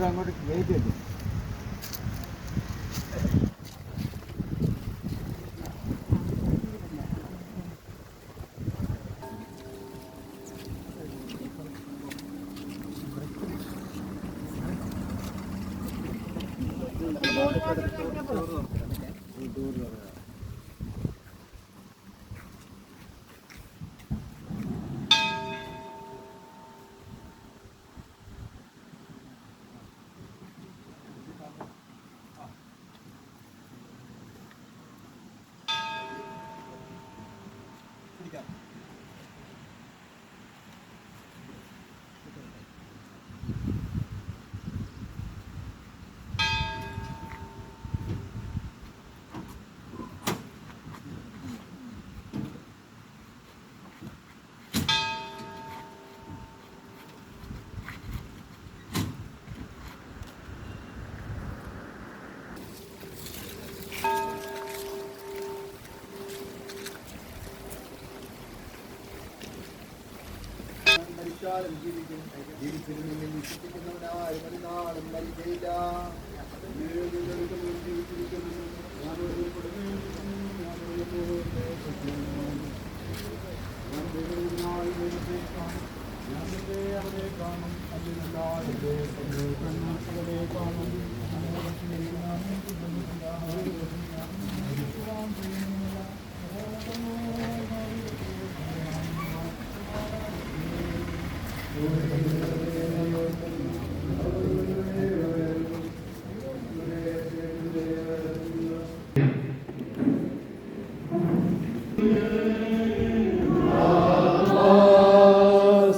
അങ്ങോട്ട് കയറ്റി ജീവിച്ചിരുന്നെങ്കിൽ വിശ്വസിക്കുന്നവനായി ഒരു നാളും മരിക്കയില്ല. അവരെ കാണും അവരെ കാണും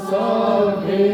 Salve,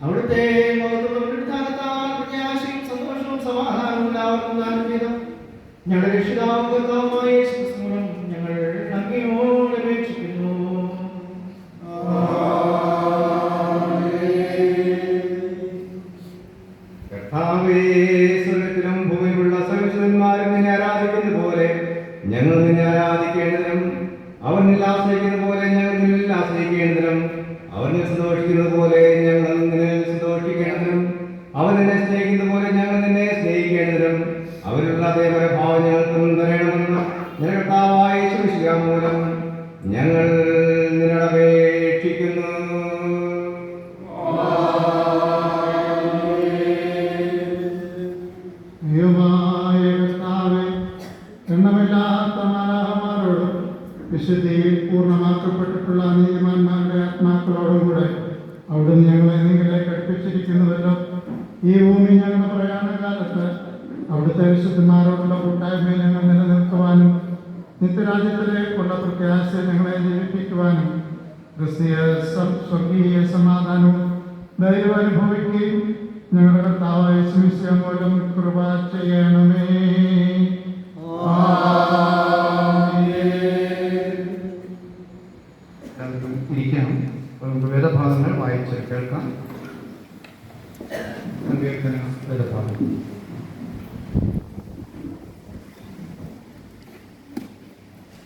അവിടുത്തെ പ്രത്യാശയും സന്തോഷവും സമാധാനവും ഉണ്ടാവുന്ന ഞങ്ങളുടെ രക്ഷിതാവും കർത്താവുമായ യേശുക്രിസ്തുവിനും ഞങ്ങൾ അങ്ങയോട് അപേക്ഷിക്കുന്നു. കർത്താവേ, സ്വർഗ്ഗത്തിലും ഭൂമിയിലുള്ള സർവ്വശക്തന്മാരും നിന്നെ ആരാധിക്കുന്ന പോലെ ഞങ്ങൾ നിന്നെ ആരാധിക്കേണ്ടതിനും അവർ നിന്നെ ആശ്രയിക്കുന്ന പോലെ ഞങ്ങൾ നിന്നിൽ ആശ്രയിക്കേണ്ടതിനും അവർ നിന്നെ സന്തോഷിക്കുന്നത് പോലെ ഞങ്ങൾ നിന്നിൽ സന്തോഷിക്കേണ്ടതിനും അവർ നിന്നെ സ്നേഹിക്കുന്ന പോലെ ഞങ്ങൾ നിന്നെ സ്നേഹിക്കേണ്ടതിനും അവരുള്ള അതേപോലെ ഭാവം ഞങ്ങൾക്കും തരണമെന്ന് ഞങ്ങളുടെ കർത്താവായ യേശുമിശിഹാ മൂലം ഞങ്ങൾ നിന്നോട് അപേക്ഷിക്കുന്നു. എണ്ണമില്ലാത്ത മാലാഹമാരോടും വിശുദ്ധിയിൽ പൂർണ്ണമാക്കപ്പെട്ടിട്ടുള്ള നീതിമാന്മാരുടെ ആത്മാക്കളോടും കൂടെ അവിടുന്ന് ഞങ്ങളെ നിങ്ങളിലേക്ക് അടുപ്പിച്ചിരിക്കുന്നുവല്ലോ. ഈ ഭൂമി ഞങ്ങളുടെ പ്രയാണകാലത്ത് അവിടുത്തെ വിശുദ്ധന്മാരോടുള്ള കൂട്ടായ്മയിൽ ഞങ്ങൾ നിലനിൽക്കുവാനും നിത്യരാജ്യത്തിലേക്കുള്ള പ്രത്യാശ ഞങ്ങളെ ജീവിപ്പിക്കുവാനും ക്രിസ്തീയ സ്വർഗീയ സമാധാനവും ധൈര്യം അനുഭവിക്കുകയും ഞങ്ങളുടെ കർത്താവായ യേശുമിശിഹാ മൂലം കൃപ ചെയ്യണമേ. ഇരിക്കാം. വേദഭാഗങ്ങൾ വായിച്ച് കേൾക്കാം. വേദഭാഗം.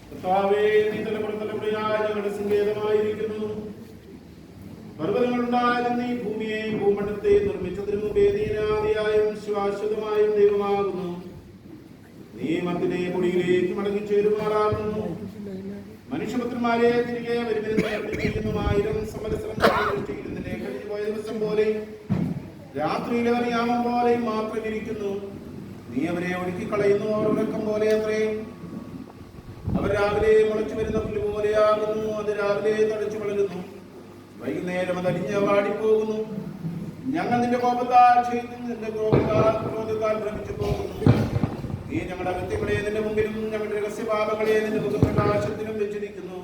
കർത്താവേ, നീ തലമുറയായ ഞങ്ങളുടെ സങ്കേതമായിരിക്കുന്നു. പർവ്വതങ്ങളുണ്ടായാലും നീ ഭൂമിയെയും ഭൂമണ്ഡലത്തെ നിർമ്മിച്ചതിനു മുമ്പേ നീ ആദിയായും ശാശ്വതമായും ദൈവമാകുന്നു. നീ മത്തിനെ പൊടിയിലേക്ക് മടങ്ങിച്ചേരുമാറാകുന്നു. മനുഷ്യപുത്രന്മാരെ തിരികെ വരുമെന്ന് 1000 സംവത്സരം നിന്നെ കഴിഞ്ഞു പോയ ദിവസം പോലെ രാത്രിയിലെ അറിയാമം പോലെ മാത്രം ഇരിക്കുന്നു. നീ അവരെ ഒഴുക്കിക്കളയുന്നു. അവർ ഉറക്കം പോലെ അത്രേ. അവർ രാവിലെ മുളച്ചു വരുന്ന പുല്ല് പോലെയാകുന്നു. അത് രാവിലെ തടച്ചു വളരുന്നു, വൈകുന്നേരം അത് അടിഞ്ഞ് വാടിപ്പോകുന്നു. ഞങ്ങൾ നിന്റെ കോപത്താൽ ക്ഷയിക്കുന്നു, നിന്റെ ക്രോധത്താൽ ഭ്രമിച്ചു പോകുന്നു. നീ ഞങ്ങളുടെ അകത്യങ്ങളെ നിന്റെ മുമ്പിലും ഞങ്ങളുടെ രഹസ്യപാപങ്ങളെ നിന്റെ മുഖപ്രകാശത്തിലും വെച്ചിരിക്കുന്നു.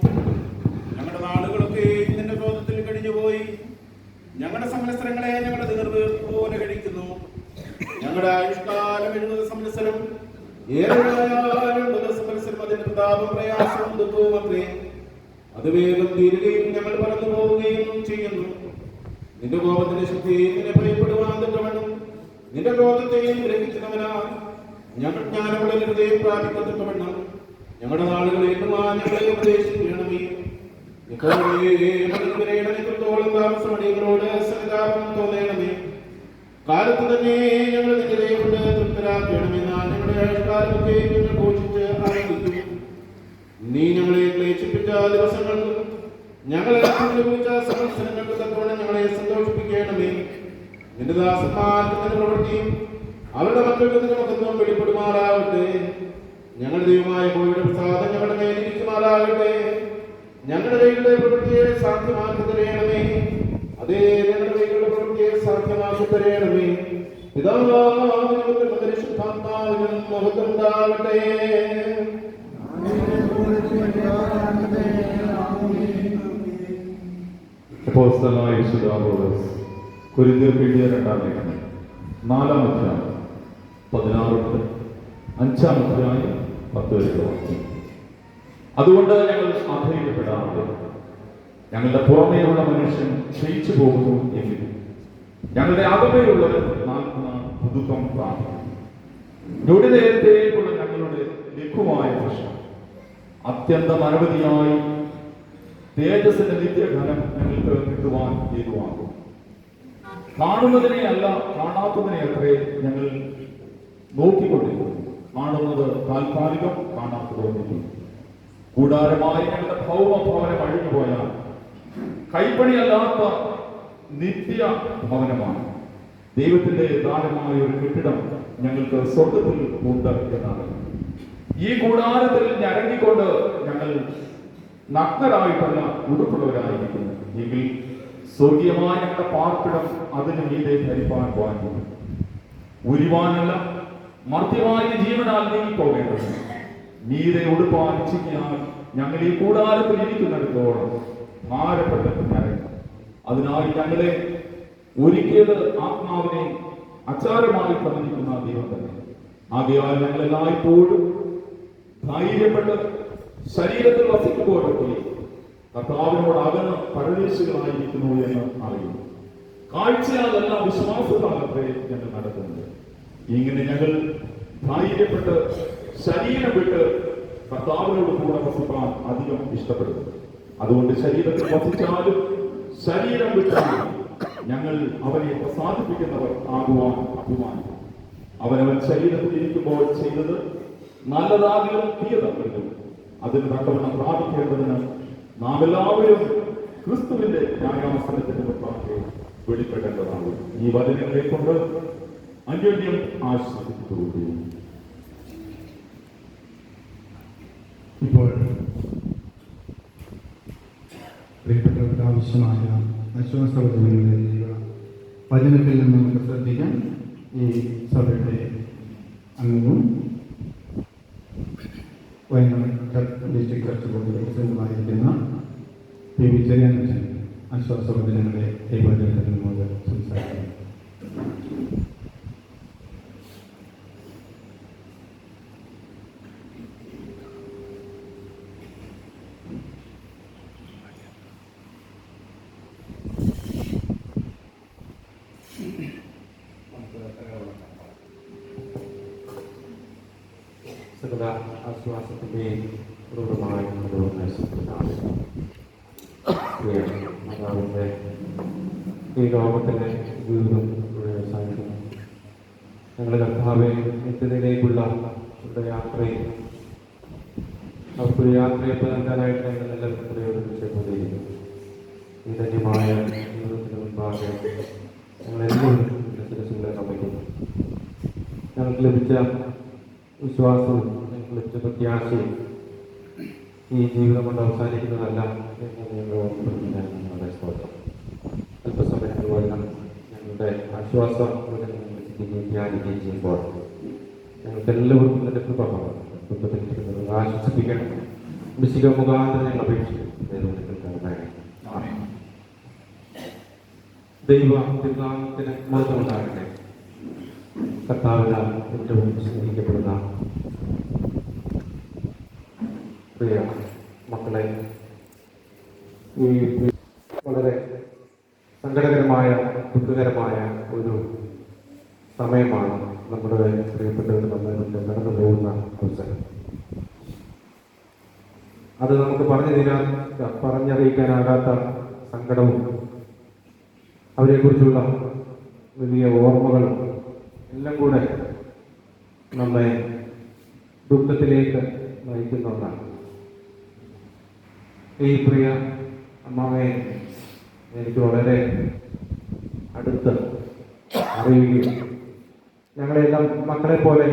ഞങ്ങളുടെ നാളുകളൊക്കെ നിന്റെ ക്രോധത്തിൽ കഴിഞ്ഞുപോയി. ഞങ്ങളുടെ സംവത്സരങ്ങളെ ഞങ്ങളുടെ നേർവീർപ്പ് പോലെ കഴിക്കുന്നു. ഞങ്ങളുടെ ആയുഷ്കാലം 70 സംവത്സരം, 80 സംവത്സരം. അതിന്റെ പ്രതാപം പ്രയാസവും ദുഃഖവും അത്രേ. അത് വേഗം തീരുകയും ഞങ്ങൾ പറന്നു പോവുകയും ചെയ്യുന്നു. നിന്റെ കോപത്തിന്റെ ശക്തി നിന്നെ ഭയപ്പെടുവാൻ തക്കവണ്ണം നിന്റെ ക്രോധത്തെയും ഗ്രഹിക്കുന്നവനാ ഞങ്ങൾ ജ്ഞാനമുള്ള ഹൃദയം പ്രാപിക്കത്തക്കവണ്ണം ഞങ്ങളുടെ നാളുകളെ എണ്ണുവാൻ ഞങ്ങളെ ഉപദേശിക്കണമേ. ഇത്രത്തോളം താമസം അടികളോട് സഹതാപം തോന്നണമേ. കാലത്ത് തന്നെ ഞങ്ങൾ നിന്റെ ദൈവം തൃപ്തരാക്കണമെന്നാൽ ഞങ്ങളുടെ ആയുഷ്കാലമൊക്കെ ഞങ്ങൾ ഘോഷിച്ച് ആനന്ദിക്കും. നീ ഞങ്ങളെ ക്ലേശിപ്പിച്ച ദിവസങ്ങൾക്കും ഞങ്ങളെ അനുഭവിച്ച സംവത്സരങ്ങൾക്ക് തക്കവണ്ണം ഞങ്ങളെ സന്തോഷിപ്പിക്കണമേ. നിന്റെ ദാസന്മാർക്ക് നിന്റെ പ്രവൃത്തിയും അവരുടെ മക്കൾക്ക് നിന്റെ മഹത്വം വെളിപ്പെടുമാറാകട്ടെ. ഞങ്ങളുടെ ദൈവമായ യഹോവയുടെ പ്രസാദം ഞങ്ങളുടെ മേലിരിക്കുമാറാകട്ടെ. ഞങ്ങളുടെ കൈകളുടെ പ്രവൃത്തിയെ സാധ്യമാക്കി തരയണമേ. അതേ, ഞങ്ങളുടെ കൈകളുടെ പ്രവൃത്തിയെ സാധ്യമാക്കി തരയണമേ. പിതാവിനും പരിശുദ്ധാത്മാവിനും മഹത്വം ഉണ്ടാകട്ടെ. അപ്പോസ്തലനായ വിശുദ്ധ പൗലോസ് കൊരിന്ത്യർക്ക് എഴുതിയ 2-ാം ലേഖനം 4-ാം അധ്യായം 16 മുതൽ 5-ാം അധ്യായം 10 വരെയുള്ള വാക്യം. അതുകൊണ്ട് ഞങ്ങൾ ആഗ്രഹിക്കപ്പെടാറുണ്ട്. ഞങ്ങളുടെ പുറമേയുള്ള മനുഷ്യൻ ക്ഷയിച്ചു പോകുന്നു എങ്കിലും ഞങ്ങളുടെ അകമേയുള്ളവർ പുതുക്കം പ്രാപിക്കും. ഞൊടി നേരത്തേക്കുള്ള ഞങ്ങളുടെ ലഘുവായ പ്രശ്നം അത്യന്തം അനവധിയായി തേജസ്സിന്റെ നിത്യഘനം ഞങ്ങൾക്ക് കിട്ടുവാൻ ഹേതുവാകും. കാണുന്നതിനെ അല്ല, കാണാത്തതിനെ അത്രേ ഞങ്ങൾ നോക്കിക്കൊണ്ടിരിക്കുന്നു. കാണുന്നത് താൽക്കാലികം, കാണാത്തത് ഒന്നിക്കും. കൂടാരമായി ഞങ്ങളുടെ ഭൗമഭവനം അഴിഞ്ഞുപോയാൽ കൈപ്പണിയല്ലാത്ത നിത്യ ഭവനമാണ്. ദൈവത്തിന്റെ ദാനമായ ഒരു കെട്ടിടം ഞങ്ങൾക്ക് സ്വർഗത്തിൽ ഉണ്ട് എന്നാണ്. ഈ കൂടാരത്തിൽ ഞരങ്ങിക്കൊണ്ട് ഞങ്ങൾ നഗ്നരായിട്ടല്ല ഉടുപ്പുള്ളവരായിരിക്കുന്നു എങ്കിൽ സ്വർഗീയമായ ഞങ്ങളുടെ പാർപ്പിടം അതിന് മീതെ ധരിപ്പാൻ വാങ്ങുന്നു. ഉരുവാനല്ല മർത്യമായ ജീവനാൽ നീങ്ങിപ്പോകേണ്ടത് മീതെ ഉടുപ്പാൻ ഇച്ഛിക്കാൻ ഞങ്ങൾ ഈ കൂടാരത്തിൽ ഇരിക്കുന്നിടത്തോളം ഭാരപ്പെട്ട് ഞരങ്ങും. അതിനായി ഞങ്ങളെ ഒരുക്കിയത് ആത്മാവിനെ അച്ചാരമായി തന്നിരിക്കുന്ന ദൈവം തന്നെ. ആകയാൽ ഞങ്ങൾ എല്ലായ്പ്പോഴും ധൈര്യപ്പെട്ട് ശരീരത്തിൽ വസിക്കുമ്പോഴൊക്കെ കർത്താവിനോട് അകന്ന് പരദേശികളായിരിക്കുന്നു എന്ന് അറിയുന്നു. കാഴ്ചയാലല്ല വിശ്വാസത്താലത്രേ ഞങ്ങൾ നടത്തുന്നത്. ഇങ്ങനെ ഞങ്ങൾ ധൈര്യപ്പെട്ട് ശരീരം വിട്ട് കർത്താവിനോട് കൂടെ വസിക്കാൻ അധികം ഇഷ്ടപ്പെടുന്നു. അതുകൊണ്ട് ശരീരത്തിൽ വസിച്ചാലും ശരീരം വിട്ടാലും ഞങ്ങൾ അവനെ പ്രസാദിപ്പിക്കുന്നവർ ആകുവാൻ അഭിമാനിക്കും. അവനവൻ ശരീരത്തിൽ ഇരിക്കുമ്പോൾ ചെയ്തത് നല്ലതാകിലും തീയതാകിലും അതിന് തക്കവണ്ണം പ്രാപിക്കേണ്ടതിന് നാം എല്ലാവരും ക്രിസ്തുവിന്റെ ന്യായാസനത്തിന്റെ മുമ്പാകെ വെളിപ്പെടേണ്ടതാണ്. ഈ വചനങ്ങളെ കൊണ്ട് അന്യോന്യം ആശ്രയിച്ചുകൊണ്ടു. ഇപ്പോൾ പ്രിയപ്പെട്ടവർക്ക് ആവശ്യമായ ആശ്വാസവചനങ്ങളെ വചനത്തിൽ നിന്ന് നമുക്ക് ശ്രദ്ധിക്കാം. ഈ സഭയുടെ അംഗവും വയനാട് ഡിസ്ട്രിക്ട് ചർച്ച് ബോർഡ് പ്രസിഡന്റുമായിരിക്കുന്ന പി വി ചെറിയാനച്ചൻ ആശ്വാസവചനങ്ങളെ ദൈവവചനത്തിൽ നിന്നോട് സംസാരിക്കുന്നു. സകല ആശ്വാസത്തിൻ്റെയും ക്രൂരമായ മാതാവിൻ്റെ ഈ ലോകത്തിലെ ജീവിതം വ്യവസായിക്കുന്നു. ഞങ്ങൾ കർത്താവെ നിത്യതയിലേക്കുള്ള യാത്രയിൽ അവർക്കൊരു യാത്രയെ നൽകാനായിട്ട് ഞങ്ങൾ എല്ലാവർക്കും പ്രയോജനപ്പെടുത്തിയിരിക്കുന്നു. ഈ ധന്യമായ ജീവിതത്തിന് മുൻപാകെ ഞങ്ങളെല്ലാവരും ശിരസുകളെ സമയ്ക്കുന്നു. ഞങ്ങൾക്ക് ലഭിച്ച വിശ്വാസവും ഞങ്ങൾക്ക് ലഭിച്ച പ്രത്യാശയും ഈ ജീവിതം കൊണ്ട് അവസാനിക്കുന്നതല്ല എന്ന് ഞങ്ങൾ ഓർമ്മപ്പെടുത്താൻ ഞങ്ങളുടെ സ്തോത്രം. അല്പസമയത്തിന് വരണം ഞങ്ങളുടെ ആശ്വാസ ധ്യാനിക്കുകയും ചെയ്യുമ്പോൾ ഞങ്ങൾക്ക് എല്ലാവർക്കും എൻ്റെ കൃപ ആശ്വസിപ്പിക്കണം. മിശിക മുഖാന്തരം ഞങ്ങൾ അപേക്ഷിക്കുന്നു. ദൈവ തിരുനാമത്തിന് മഹത്വമുണ്ടാകട്ടെ. കർത്താവിനാൽ ഏറ്റവും സ്നേഹിക്കപ്പെടുന്ന പ്രിയ മക്കളെ, ഈ വളരെ സങ്കടകരമായ ദുഃഖകരമായ ഒരു സമയമാണ് നമ്മുടെ പ്രിയപ്പെട്ടവർ നമ്മളുടെ കടന്നു പോകുന്ന അവസരം. അത് നമുക്ക് പറഞ്ഞറിയിക്കാനാകാത്ത സങ്കടവും അവരെക്കുറിച്ചുള്ള വലിയ ഓർമ്മകളും എല്ലാം കൂടെ നമ്മെ ദുഃഖത്തിലേക്ക് നയിക്കുന്ന ഒന്നാണ്. ഈ പ്രിയ അമ്മാവയെ എനിക്ക് വളരെ അടുത്ത് അറിയുകയും ഞങ്ങളെല്ലാം മക്കളെ പോലെ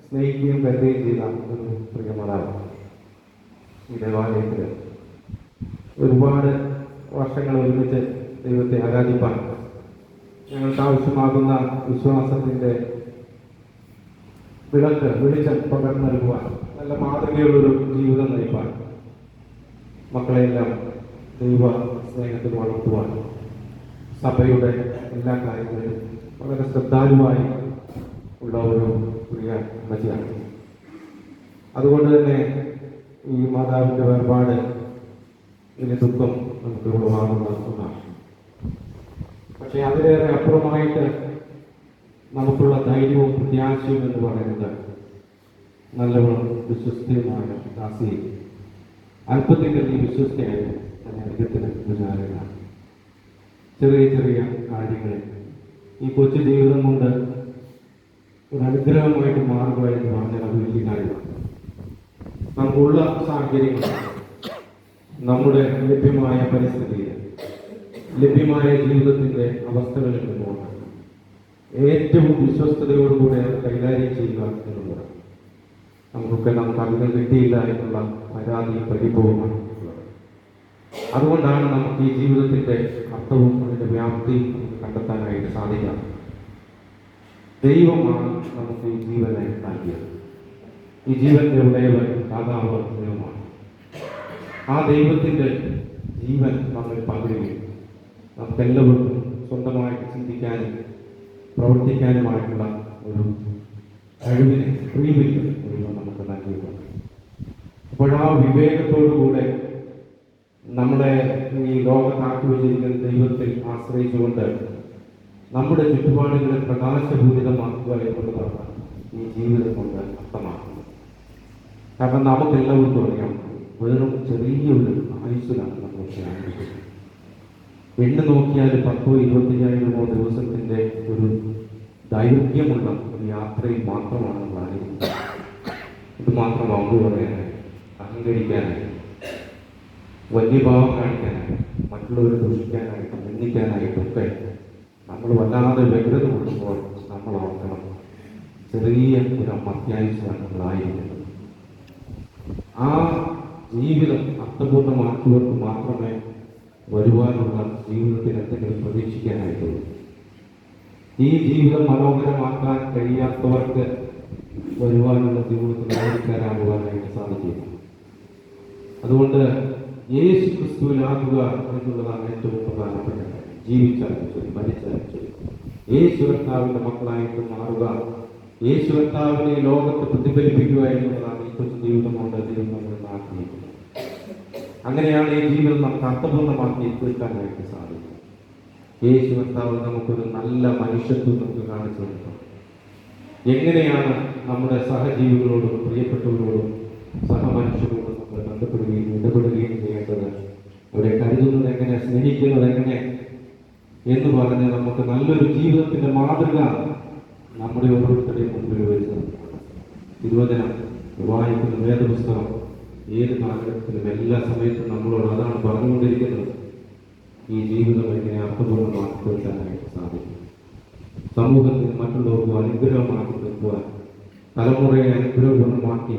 സ്നേഹിക്കുകയും കരുതുകയും ചെയ്ത ഒരു പ്രിയ മാതാവ്. ഈ ദേവാലയത്തിൽ ഒരുപാട് വർഷങ്ങൾ ഒരുമിച്ച് ദൈവത്തെ ആരാധിപ്പാൻ ഞങ്ങൾക്ക് ആവശ്യമാകുന്ന വിശ്വാസത്തിൻ്റെ വെളിച്ചം പകർന്നു നൽകുവാൻ, നല്ല മാതൃകയുള്ളൊരു ജീവിതം നയിപ്പാൻ, മക്കളെയെല്ലാം ദൈവ സ്നേഹത്തിൽ വളർത്തുവാൻ സഭയുടെ എല്ലാ കാര്യങ്ങളിലും വളരെ ശ്രദ്ധാലുവായി ഉള്ള ഒരു പ്രിയ അമ്മച്ചിയാണ്. അതുകൊണ്ട് തന്നെ ഈ മാതാവിൻ്റെ വേർപാട് വലിയ ദുഃഖം നമുക്ക് ഉളവാകുന്ന ഒന്നാണ്. പക്ഷേ അതിലേറെ അപ്പുറമായിട്ട് നമുക്കുള്ള ധൈര്യവും പ്രത്യാശയും എന്ന് പറയുന്നത് നല്ലവണ്ണം വിശ്വസ്തയുമായ ദാസി അല്പത്തിൻ്റെ ഈ വിശ്വസ്തയായിരുന്നു തന്നെ അധികത്തിന് വിചാരങ്ങളാണ്. ചെറിയ ചെറിയ കാര്യങ്ങളിൽ ഈ കൊച്ചു ജീവിതം കൊണ്ട് ഒരു അനുഗ്രഹമായിട്ട് മാറുക എന്ന് പറഞ്ഞാൽ അത് വലിയ കാര്യമാണ്. നമുക്കുള്ള സാഹചര്യങ്ങൾ, നമ്മുടെ ലഭ്യമായ പരിസ്ഥിതിയിൽ ലഭ്യമായ ജീവിതത്തിൻ്റെ അവസ്ഥകളിൽ നിന്നുകൊണ്ട് ഏറ്റവും വിശ്വസ്തയോടുകൂടെ അത് കൈകാര്യം ചെയ്യുക എന്നുള്ളത് നമുക്ക് അധികം കിട്ടിയില്ല എന്നുള്ള പരാതി പരിഭവമാണ് ഉള്ളത്. അതുകൊണ്ടാണ് നമുക്ക് ഈ ജീവിതത്തിൻ്റെ അർത്ഥവും അതിൻ്റെ വ്യാപ്തിയും കണ്ടെത്താനായിട്ട് സാധിക്കാം. ദൈവമാണ് നമുക്ക് ഈ ജീവനെ നൽകിയത്. ഈ ജീവന്റെ ഉടയവൻ ദാതാവ് ദൈവമാണ്. ആ ദൈവത്തിൻ്റെ ജീവൻ നമ്മിൽ പകരുകയും നമുക്കെല്ലാവർക്കും സ്വന്തമായിട്ട് ചിന്തിക്കാനും പ്രവർത്തിക്കാനുമായിട്ടുള്ള ഒരു കഴിവിനെ ഫ്രീവിൽ നമുക്ക് നൽകിയിട്ടുണ്ട്. അപ്പോൾ ആ വിവേകത്തോടുകൂടെ നമ്മളെ ഈ ലോകത്താക്കി വെച്ചിരിക്കുന്ന ദൈവത്തിൽ ആശ്രയിച്ചുകൊണ്ട് നമ്മുടെ ചുറ്റുപാടുകളെ പ്രകാശപൂരിതമാക്കുക എന്നുള്ളതാണ് ഈ ജീവിതം കൊണ്ട് അർത്ഥമാക്കുന്നത്. കാരണം നമുക്കെല്ലാവർക്കും അറിയാം, വെറും ചെറിയൊരു ആയുസ്സിലാണ് നമ്മളൊക്കെ ആരംഭിക്കുന്നത്. എണ്ണ നോക്കിയാൽ 10,000-25,000 ദിവസത്തിൻ്റെ ഒരു ദൈർഘ്യമുള്ള ഒരു യാത്രയിൽ മാത്രമാണ് നമ്മൾ ആയിരിക്കുന്നത്. ഇത് മാത്രം വാക്കു പറയാനായി, അഹങ്കരിക്കാനായി, വലിയ ഭാവം കാണിക്കാനായി, മറ്റുള്ളവരെ ദൂഷിക്കാനായിട്ടും നിന്ദിക്കാനായിട്ടൊക്കെ നമ്മൾ വല്ലാതെ വ്യഗ്രത കൊള്ളുമ്പോൾ നമ്മൾ ഓർക്കണം, ചെറിയ ഒരു അത്യാവശ്യമാണ് നമ്മളായിരിക്കുന്നത്. ആ ജീവിതം അർത്ഥപൂർണ്ണമാക്കിയവർക്ക് മാത്രമേ വരുവാനുള്ള ജീവിതത്തിൽ എന്തെങ്കിലും പ്രതീക്ഷിക്കാനായിട്ടുള്ളൂ. ഈ ജീവിതം മനോഹരമാക്കാൻ കഴിയാത്തവർക്ക് വരുവാനുള്ള ജീവിതത്തിൽ ആയിരിക്കാനാകുവാനായിട്ട് സാധിക്കില്ല. അതുകൊണ്ട് യേശു ക്രിസ്തുവിലാകുക എന്നുള്ളതാണ് ഏറ്റവും പ്രധാനപ്പെട്ട കാര്യം. ജീവിച്ചാലും ശരി, മരിച്ചാലും ശരി, യേശു കർത്താവിൻ്റെ മക്കളായിട്ട് മാറുക, യേശു കർത്താവിനെ ലോകത്ത് പ്രതിഫലിപ്പിക്കുക എന്നുള്ളതാണ് ഈ കൊച്ചു ജീവിതം കൊണ്ട് ദൈവം നമ്മൾ ആഗ്രഹിക്കുന്നത്. അങ്ങനെയാണ് ഈ ജീവിതം നമുക്ക് അർത്ഥപൂർണ്ണമാക്കി തീർക്കാനായിട്ട് സാധിക്കും. യേശു കർത്താവ് നമുക്കൊരു നല്ല മനുഷ്യത്വം നമുക്ക് കാണിച്ചു തരണം. എങ്ങനെയാണ് നമ്മുടെ സഹജീവികളോടും പ്രിയപ്പെട്ടവരോടും സഹമനുഷ്യരോടും നമ്മൾ ബന്ധപ്പെടുകയും ഇടപെടുകയും ചെയ്യേണ്ടത്, അവരെ കരുതുന്നത് എങ്ങനെ, സ്നേഹിക്കുന്നത് എങ്ങനെ എന്ന് പറഞ്ഞ് നമുക്ക് നല്ലൊരു ജീവിതത്തിന്റെ മാതൃക നമ്മുടെ ഓരോരുത്തരുടെയും മുമ്പിൽ വരുന്നത്. തിരുവചനം വായിക്കുന്ന വേദപുസ്തകം ഏത് കാലഘട്ടത്തിലും എല്ലാ സമയത്തും നമ്മളോട് അതാണ് പറഞ്ഞുകൊണ്ടിരിക്കുന്നത്. ഈ ജീവിതം എങ്ങനെ അർത്ഥപൂർണ്ണമാക്കി തീർക്കാനായിട്ട് സാധിക്കും. സമൂഹത്തിന് മറ്റുള്ളവർക്ക് അനുഗ്രഹമാക്കി തീർക്കുവാൻ, തലമുറയെ അനുഗ്രഹപൂർണ്ണമാക്കി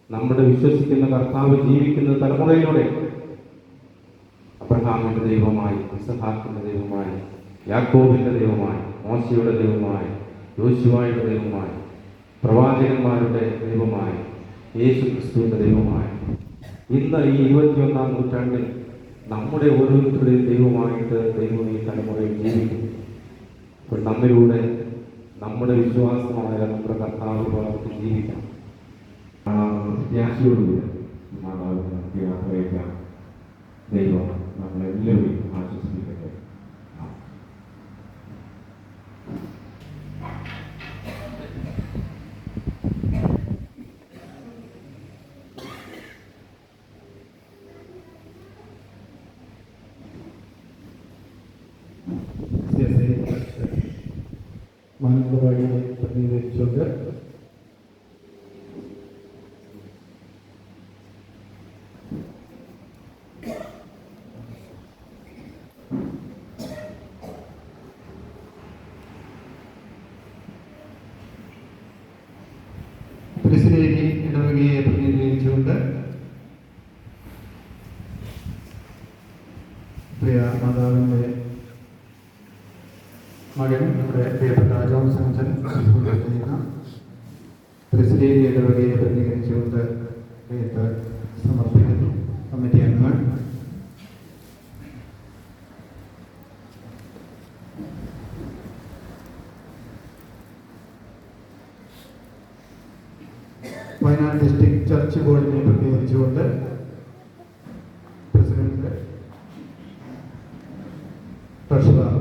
നമ്മുടെ വിശ്വസിക്കുന്ന കർത്താവ് ജീവിക്കുന്ന തലമുറയിലൂടെ അബ്രഹാമിന്റെ ദൈവമായി, ഇസഹാക്കിന്റെ ദൈവമായി, യാക്കോബിന്റെ ദൈവമായി, മോശയുടെ ദൈവമായി, യോശുവയുടെ ദൈവമായി, പ്രവാചകന്മാരുടെ ദൈവമായി, യേശു ക്രിസ്തുവിന്റെ ദൈവമായി, ഇന്ന് ഈ 21-ാം നൂറ്റാണ്ടിൽ നമ്മുടെ ഓരോരുത്തരുടെയും ദൈവമായിട്ട് ദൈവം ഈ തലമുറയിൽ ജീവിക്കും. അപ്പോൾ നമ്മിലൂടെ നമ്മുടെ വിശ്വാസമായ നമ്മുടെ കർത്താവ് ഭാഗത്ത് ജീവിക്കാം. പ്രത്യാശയോടുകൂടി മാതാവിനെ യാത്രയേക്കാം. ദൈവം നമ്മളെല്ലാവരും ആശ്വസിപ്പിക്കട്ടെ. മാനന്തവാടിയെ പ്രതിനിധീകരിച്ചുകൊണ്ട് പ്രിസിലേരി ഇടവകയെ പ്രതിനിധീകരിച്ചുകൊണ്ട് പ്രിയ മാതാവിൻ്റെ മകൻ നമ്മുടെ പ്രിയപ്പെട്ട ജോൺസൺ അച്ഛൻ ചെയ്യുന്ന പ്രിസിലേരി ഇടവകയെ പ്രതിനിധീകരിച്ചുകൊണ്ട് എഴുത്ത് സമർപ്പിക്കുന്നു. കമ്മിറ്റി അംഗങ്ങൾ, വയനാട് ഡിസ്ട്രിക്ട് ചർച്ച് ബോർഡിനെ പ്രതിനിധീകരിച്ചുകൊണ്ട് പ്രസിഡന്റ്, ട്രഷറർ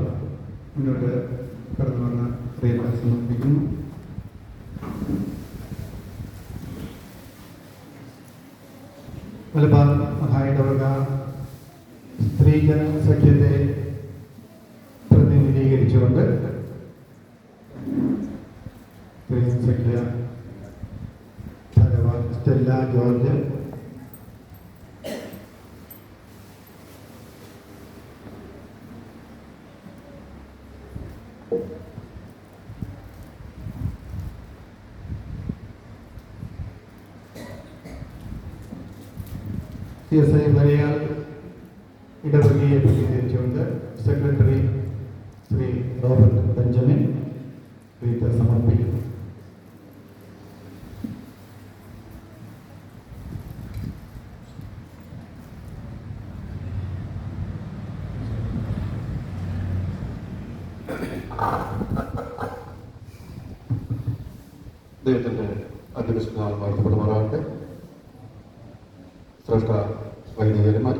മുന്നോട്ട് കടന്നു വന്ന രേഖ സമർപ്പിക്കുന്നു. മലബാർ മഹായിടവക സ്ത്രീജന സഖ്യത്തെ പ്രതിനിധീകരിച്ചുകൊണ്ട് സഖ്യ സ്റ്റെല്ല ജോർജ്, CSI മലയാൾ ഇടവകയെ പ്രതിനിധീകരിച്ചുകൊണ്ട് secretary Shri Robert Benjamin wreath സമർപ്പിക്കുന്നു. ദൈവത്തിൻ്റെ അധ്യക്ഷനാൾ വാഴ്ത്തപ്പെടുമാറാകട്ടെ. ശ്രേഷ്ഠ വൈദികന്മാർ,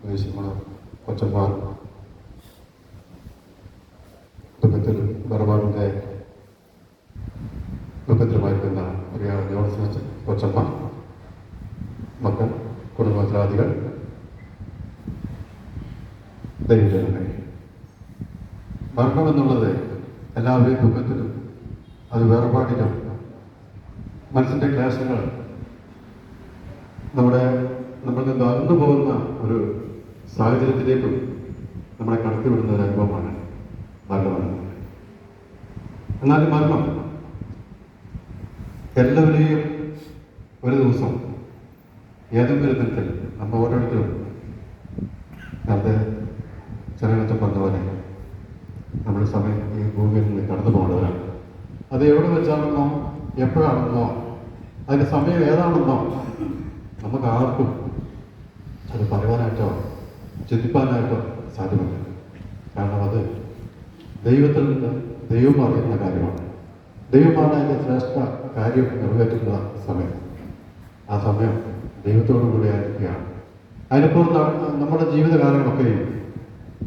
വിദേശിമാർ, കൊച്ചന്മാർ, ദുഃഖത്തിൽ ബർബാറിൻ്റെ ദുഃഖത്തിലുമായിരിക്കുന്ന പ്രിയ ജോൺസൺ കൊച്ചമ്മ, മക്കൾ, കുടുംബാധികൾ, ദൈവജനമേ, മരണമെന്നുള്ളത് എല്ലാവരെയും ദുഃഖത്തിലും അത് വേർപാടിലും മനസ്സിൻ്റെ ക്ലേശങ്ങൾ നമ്മളിൽ നിന്ന് അകന്നു പോകുന്ന ഒരു സാഹചര്യത്തിലേക്കും നമ്മളെ കടത്തിവിടുന്ന ഒരു അനുഭവമാണ് മരണമെന്നത്. എന്നാൽ മരണം എല്ലാവരെയും ഒരു ദിവസം ഏതെങ്കിലും തരത്തിൽ നമ്മൾ ഓരോരുത്തരും നേരത്തെ ചെറിയ പറഞ്ഞ പോലെ നമ്മുടെ സമയം ഈ ഭൂമിയിൽ നിന്ന് കടന്നു പോകേണ്ടവരാണ്. അത് എവിടെ വെച്ചാണെന്നോ എപ്പോഴാണെന്നോ അതിൻ്റെ സമയം ഏതാണെന്നോ നമുക്ക് ആർക്കും അത് പറയാനായിട്ടോ ചിന്തിപ്പാനായിട്ടോ സാധ്യമല്ല. കാരണം അത് ദൈവത്തിൽ നിന്ന് ദൈവം അറിയുന്ന കാര്യമാണ്. ദൈവമാണ് അതിൻ്റെ ശ്രേഷ്ഠ കാര്യം നിറവേറ്റുന്ന സമയം. ആ സമയം ദൈവത്തോടു കൂടി ആയിരിക്കുകയാണ്. അതിനിപ്പോൾ നമ്മുടെ ജീവിതകാലങ്ങളൊക്കെയും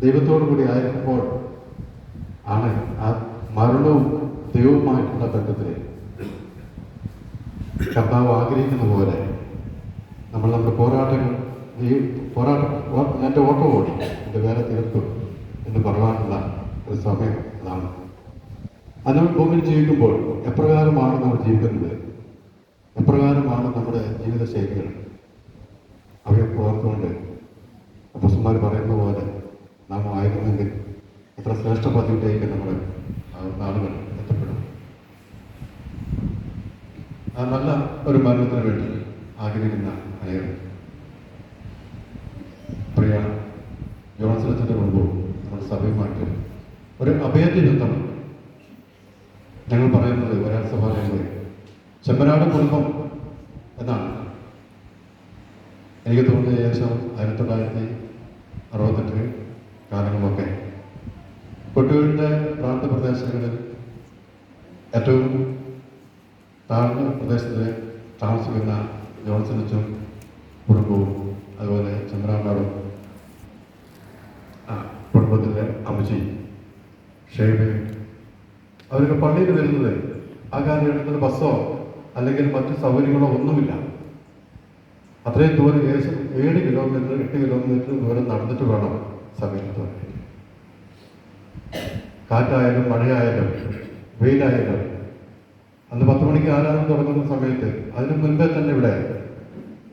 ദൈവത്തോടു കൂടി ആയിരിക്കുമ്പോൾ ആണ് ആ മരണവും ദൈവവുമായിട്ടുള്ള ബന്ധത്തിൽ കർത്താവ് ആഗ്രഹിക്കുന്ന പോലെ നമ്മുടെ പോരാട്ടങ്ങൾ എൻ്റെ ഓട്ടം ഓടി എൻ്റെ വേല തീർത്തു എന്ന് പറയാനുള്ള ഒരു സമയം അതാണ്. അത് ഭൂമിയിൽ ജീവിക്കുമ്പോൾ എപ്രകാരമാണ് നമ്മൾ ജീവിക്കുന്നത്, എപ്രകാരമാണ് നമ്മുടെ ജീവിത ശൈലികൾ, അവയെ ഓർത്തുകൊണ്ട് അപ്പോസ്തലന്മാർ പറയുന്ന പോലെ നാം ആയിരുന്നെങ്കിൽ എത്ര ശ്രേഷ്ഠ പദവിയിലേക്ക് നമ്മുടെ നാളുകൾ എത്തപ്പെടും. ആ നല്ല ഒരു മരണത്തിന് വേണ്ടി ആഗ്രഹിക്കുന്ന അനേകം പ്രിയ ജോൺസണത്തിൻ്റെ കുടുംബവും നമ്മുടെ സഭയുമായിട്ട് ഒരു അഭയത്തിനെത്തണം. ഞങ്ങൾ പറയുന്നത് വരാൻ സഭ പറയുന്നത് ചെമ്മനാട് കുടുംബം എന്നാണ്. എനിക്ക് തോന്നുന്നത് ഏകദേശം 1968 കാലങ്ങളിലൊക്കെ കൊട്ടിയൂരിൻ്റെ പ്രാന്തപ്രദേശങ്ങളിൽ ഏറ്റവും താഴ്ന്ന പ്രദേശത്ത് താമസിക്കുന്ന ജോൺസണച്ചും കുടുംബവും അതുപോലെ ചന്ദ്രാനാടും കുടുംബത്തിൻ്റെ അമ്മച്ചി ഷേബയും അവരൊക്കെ പള്ളിയിൽ വരുന്നത് ആ കാലഘട്ടത്തിൽ ബസ്സോ അല്ലെങ്കിൽ മറ്റു സൗകര്യങ്ങളോ ഒന്നുമില്ല. അത്രയും ദൂരം ഏകദേശം 7 കിലോമീറ്റർ 8 കിലോമീറ്റർ ദൂരം നടന്നിട്ട് വേണം സമയത്ത്. കാറ്റായാലും മഴയായാലും വെയിലായാലും അന്ന് 10 മണിക്ക് ആരാധന തുടങ്ങുന്ന സമയത്ത് അതിന് മുൻപേ തന്നെ ഇവിടെ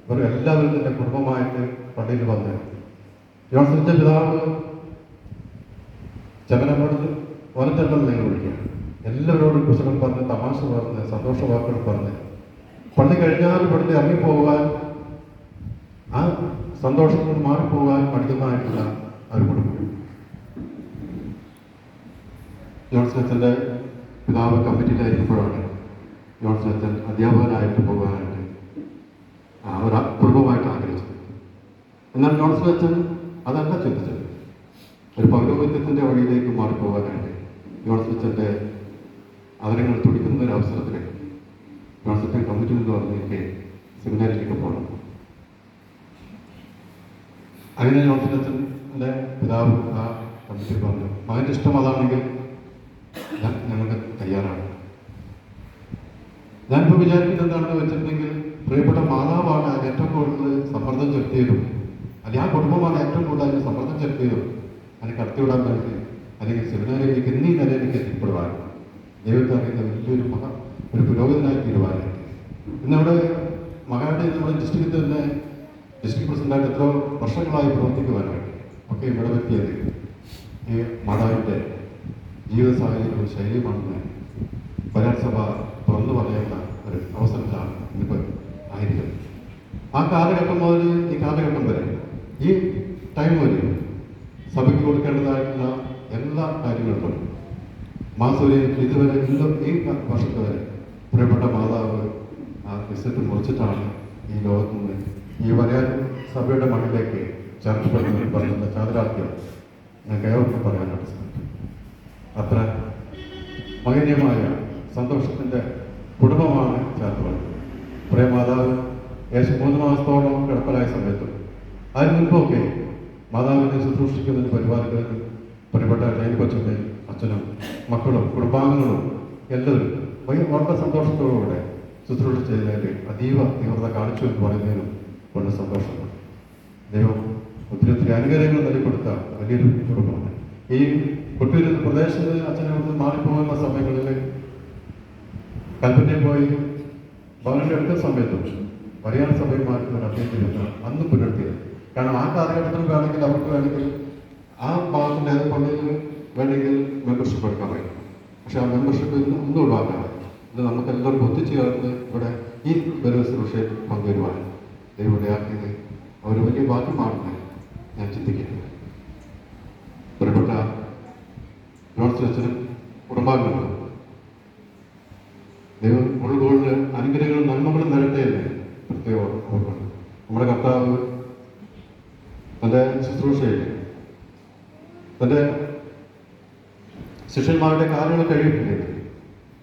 ഇവർ എല്ലാവരും തന്നെ കുടുംബമായിട്ട് പള്ളിയിൽ വന്ന് ജോൺസണിൻ്റെ പിതാവ് ചെമ്മനോട് ഓനത്തണ്ടെന്ന് നിങ്ങൾ വിളിക്കുക. എല്ലാവരോടും കുശലം പറഞ്ഞ് തമാശ പറഞ്ഞ് സന്തോഷ വാക്കുകൾ പറഞ്ഞ് പള്ളി കഴിഞ്ഞാൽ ഇവിടുന്ന് ഇറങ്ങിപ്പോകാൻ ആ സന്തോഷത്തിൽ നിന്ന് മാറിപ്പോകാൻ പഠിക്കുന്നതായിട്ടുള്ള ഒരു കുടുംബം. ജോൺസണച്ചൻ്റെ പിതാവ് കമ്മിറ്റിയിലായിരിക്കുമ്പോഴാണ് ജോൺസണച്ചൻ അധ്യാപകനായിട്ട് പോകാനായിട്ട് ഒരു കുടുംബമായിട്ട് ആഗ്രഹിച്ചത്. എന്നാൽ ജോൺസണച്ചൻ അതല്ല ചിന്തിച്ചത്. ഒരു പൗരോഹിത്യത്തിൻ്റെ വഴിയിലേക്ക് മാറിപ്പോകാനായിട്ട് ജോൺസണച്ചൻ്റെ അവരങ്ങൾ തുടിക്കുന്ന ഒരു അവസരത്തിൽ ജോൺസൺ കമ്മിറ്റി എന്ന് പറഞ്ഞിട്ട് സെമിനാരിലേക്ക് പോകണം. അങ്ങനെ ജോൺസണച്ചൻ്റെ പിതാവ് ആ കമ്മിറ്റി പറഞ്ഞു, മകൻ്റെ ഇഷ്ടം അതാണെങ്കിൽ ഞങ്ങൾക്ക് തയ്യാറാണ്. ഞാനിപ്പോൾ വിചാരിക്കുന്നത് എന്താണെന്ന് വെച്ചിട്ടുണ്ടെങ്കിൽ പ്രിയപ്പെട്ട മാതാവാണ് അതിന് ഏറ്റവും കൂടുതൽ സമ്മർദ്ദം ചെലുത്തിയതും, അല്ലെങ്കിൽ ആ കുടുംബമാണ് ഏറ്റവും കൂടുതൽ അതിന് സമ്മർദ്ദം ചെലുത്തിയതും അതിന് കടത്തിവിടാൻ വേണ്ടി അല്ലെങ്കിൽ സെമിനാരിയിലേക്ക് എന്നീ നിലയിലേക്ക് എത്തിപ്പെടുവാൻ ദൈവത്തെ അറിയുന്ന വലിയൊരു ഒരു പുരോഗതിനായി തീരുവാനായിട്ട്. ഇന്നവിടെ മകനായിട്ട് നമ്മുടെ ഡിസ്ട്രിക്റ്റിൽ തന്നെ ഡിസ്ട്രിക്ട് പ്രസിഡന്റായിട്ട് എത്ര വർഷങ്ങളായി പ്രവർത്തിക്കുവാനായിട്ട് ഒക്കെ ഇവിടെ എത്തിയത് ഈ മാതാവിൻ്റെ ജീവിത സാഹചര്യവും ശൈലിയുമാണെന്ന് വരാൻ സഭ തുറന്നു പറയുന്ന ഒരു അവസരത്തിലാണ് ഇന്നിപ്പോൾ ആയിരിക്കുന്നത്. ആ കാലഘട്ടം മുതൽ ഈ കാലഘട്ടം വരെ ഈ ടൈം വരെ സഭയ്ക്ക് കൊടുക്കേണ്ടതായിട്ടുള്ള എല്ലാ കാര്യങ്ങളും മാസൂരി ഇതുവരെ ഈ വർഷത്തെ വരെ പ്രിയപ്പെട്ട മാതാവ് ആ വിസറ്റ് മുറിച്ചിട്ടാണ് ഈ ലോകത്ത് നിന്ന് ഈ വരയാൻ സഭയുടെ മണ്ണിലേക്ക് ചേർക്കപ്പെടുന്നതിൽ പറയുന്ന ചാതരാത്യം ഞങ്ങൾക്ക് ഏവർക്കും പറയാനായിട്ട് സാധിക്കും. അത്ര മഹനീയമായ സന്തോഷത്തിൻ്റെ കുടുംബമാണ് ചേർത്തത്. പ്രിയ മാതാവ് ഏകദേശം 3 മാസത്തോളം കിടപ്പലായ സമയത്ത് അതിന് മുൻപൊക്കെ മാതാവിനെ ശുശ്രൂഷിക്കുന്നതിന് പരിപാലിക്കുന്നതിന് പ്രിയപ്പെട്ട ജൈനപക്ഷത്തെ അച്ഛനും മക്കളും കുടുംബാംഗങ്ങളും എല്ലാവരും വളരെ സന്തോഷത്തോടുകൂടെ ശുശ്രൂഷ ചെയ്തതിൻ്റെ അതീവ തീവ്രത കാണിച്ചു എന്ന് പറയുന്നതിനും വളരെ സന്തോഷമാണ്. ദൈവം ഒത്തിരി അനുഗ്രഹങ്ങൾ നൽകിക്കൊടുത്ത വലിയൊരു കുടുംബമാണ്. ഈ കൊട്ടൂർ പ്രദേശത്ത് അച്ഛനെ മാറിപ്പോകുന്ന സമയങ്ങളിൽ കൽപ്പറ്റയിൽ പോയി വളരെ അടുത്ത സമയത്തും മലയാള സഭയിൽ മാറ്റുന്ന അദ്ദേഹത്തിന് അന്ന് പുലർത്തിയത്. കാരണം ആ കാലഘട്ടത്തിൽ വേണമെങ്കിൽ അവർക്ക് വേണമെങ്കിൽ ആ ഭാഗത്തിൻ്റെ പള്ളിയിൽ വേണമെങ്കിൽ മെമ്പർഷിപ്പ് എടുക്കാൻ കഴിയും. പക്ഷെ ആ മെമ്പർഷിപ്പ് ഇന്ന് ഒന്നും ഒഴിവാക്കാൻ ഇത് നമുക്ക് എല്ലാവർക്കും ഒത്തുചേർന്ന് ഇവിടെ ഈ ബലി ശുശ്രൂഷയിൽ പങ്കുവരുവാൻ ദൈവത്തിയാക്കിയത് അവർ വലിയ ഭാഗ്യമാണെന്ന് ഞാൻ ചിന്തിക്കുന്നു. പ്രിയപ്പെട്ട ജോൺസനും കുടുംബാംഗങ്ങളും ദൈവം ഉൾക്കൊള്ളിൽ അനുഗ്രഹങ്ങളും നന്മകളും നിരട്ടെ എന്ന് പ്രത്യേകം ഓർക്കണം. നമ്മുടെ കർത്താവ് തൻ്റെ ശുശ്രൂഷയിൽ തൻ്റെ ശിഷ്യന്മാരുടെ കാര്യങ്ങൾ കഴിയിട്ടില്ലെങ്കിൽ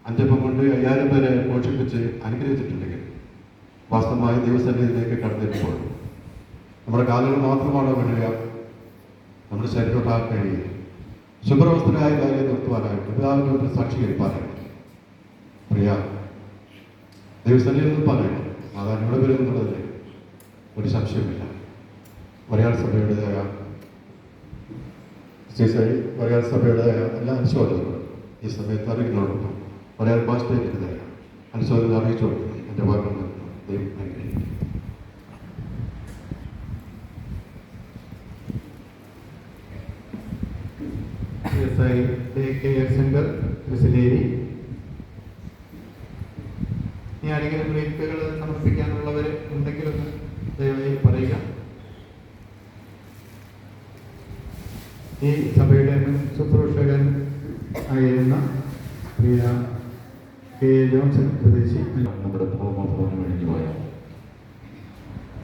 5 അപ്പം കൊണ്ട് 5000 പേരെ പോഷിപ്പിച്ച് അനുഗ്രഹിച്ചിട്ടുണ്ടെങ്കിൽ വാസ്തവമായി ദൈവസന്നിധിയിലേക്ക് കടന്നിരുമ്പോൾ നമ്മുടെ കാലുകൾ മാത്രമാണോ വീഴുക, നമ്മുടെ ശരീരമൊട്ടാ കഴിയുക. ശുഭ്രവസ്ത്രരായ കാര്യം നിർത്തുവാനായിട്ട് പിതാവിനെ സാക്ഷീകരിപ്പാനായിട്ട് പ്രിയ ദൈവസന്നിധിയിൽ നിൽപ്പാനായിട്ട് അതാണ് ഇവിടെ വരുന്നുള്ളതിൽ ഒരു സംശയമില്ല. മലയാള സഭയുടേതായ മലയാള സഭയുടേതായ എല്ലാ അനുശോചനങ്ങളും ഈ സമയത്ത് അറിയിക്കുന്നതോടൊപ്പം മലയാള ഭാഷയിലേക്കുള്ളതായ അനുശോചനം അറിയിച്ചു കൊടുക്കണം. എൻ്റെ വാക്കുകൾ ദൈവം അനുഗ്രഹിക്കും. സെന്റർ തൃശ്ശേരി. ഇനി ആരെങ്കിലും ബ്രീഫുകൾ സമർപ്പിക്കാനുള്ളവർ ഉണ്ടെങ്കിലൊന്ന് ദയവായി പറയുക. ഈ സഭയുടെ ശുശ്രൂഷകൻ ആയിരുന്ന പ്രിയ കെ ജോൺസൺ സ്വദേശി നമ്മുടെ ഭൗമഭവനം കഴിഞ്ഞു പോയ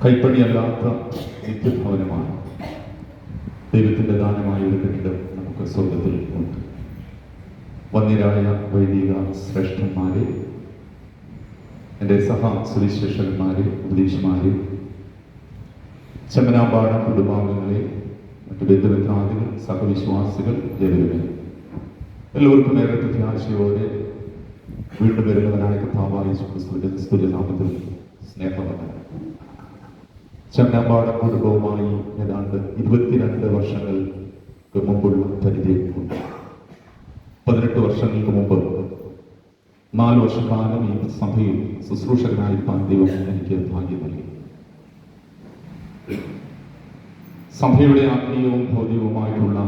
കൈപ്പണിയല്ലാത്ത നിത്യഭവനമാണ്. ദൈവത്തിൻ്റെ ദാനമായ ഒരു കെട്ടിടം നമുക്ക് സ്വർഗത്തിൽ ഉണ്ട്. വന്യരായ വൈദിക ശ്രേഷ്ഠന്മാരെ, എൻ്റെ സഹ സുവിശേഷകന്മാരെ, ഉപദേശന്മാരെ, ചെമ്മനാമ്പാടം കുടുംബാംഗങ്ങളെ, മറ്റു ബന്ധുമിത്രാദികൾ, സഹവിശ്വാസികൾ, ജനങ്ങളെ എല്ലാവർക്കും ഏറെ പ്രത്യാശയോടെ വീണ്ടും വരുന്നവനായ കർത്താവായ യേശുക്രിസ്തുവിന്റെ സ്തുല്യനാമത്തിൽ സ്നേഹവന്ദനം. ചെമ്മനാമ്പാടം കുടുംബവുമായി ഏതാണ്ട് 22 വർഷങ്ങൾക്ക് മുമ്പുള്ള പരിചയമുണ്ട്. 18 വർഷങ്ങൾക്ക് മുമ്പ് 4 വർഷക്കാലം ഈ സഭയിൽ ശുശ്രൂഷകനായിരിക്കാൻ ദൈവം എനിക്ക് ഭാഗ്യം നൽകി. സഭയുടെ ആത്മീയവും ഭൗതികവുമായിട്ടുള്ള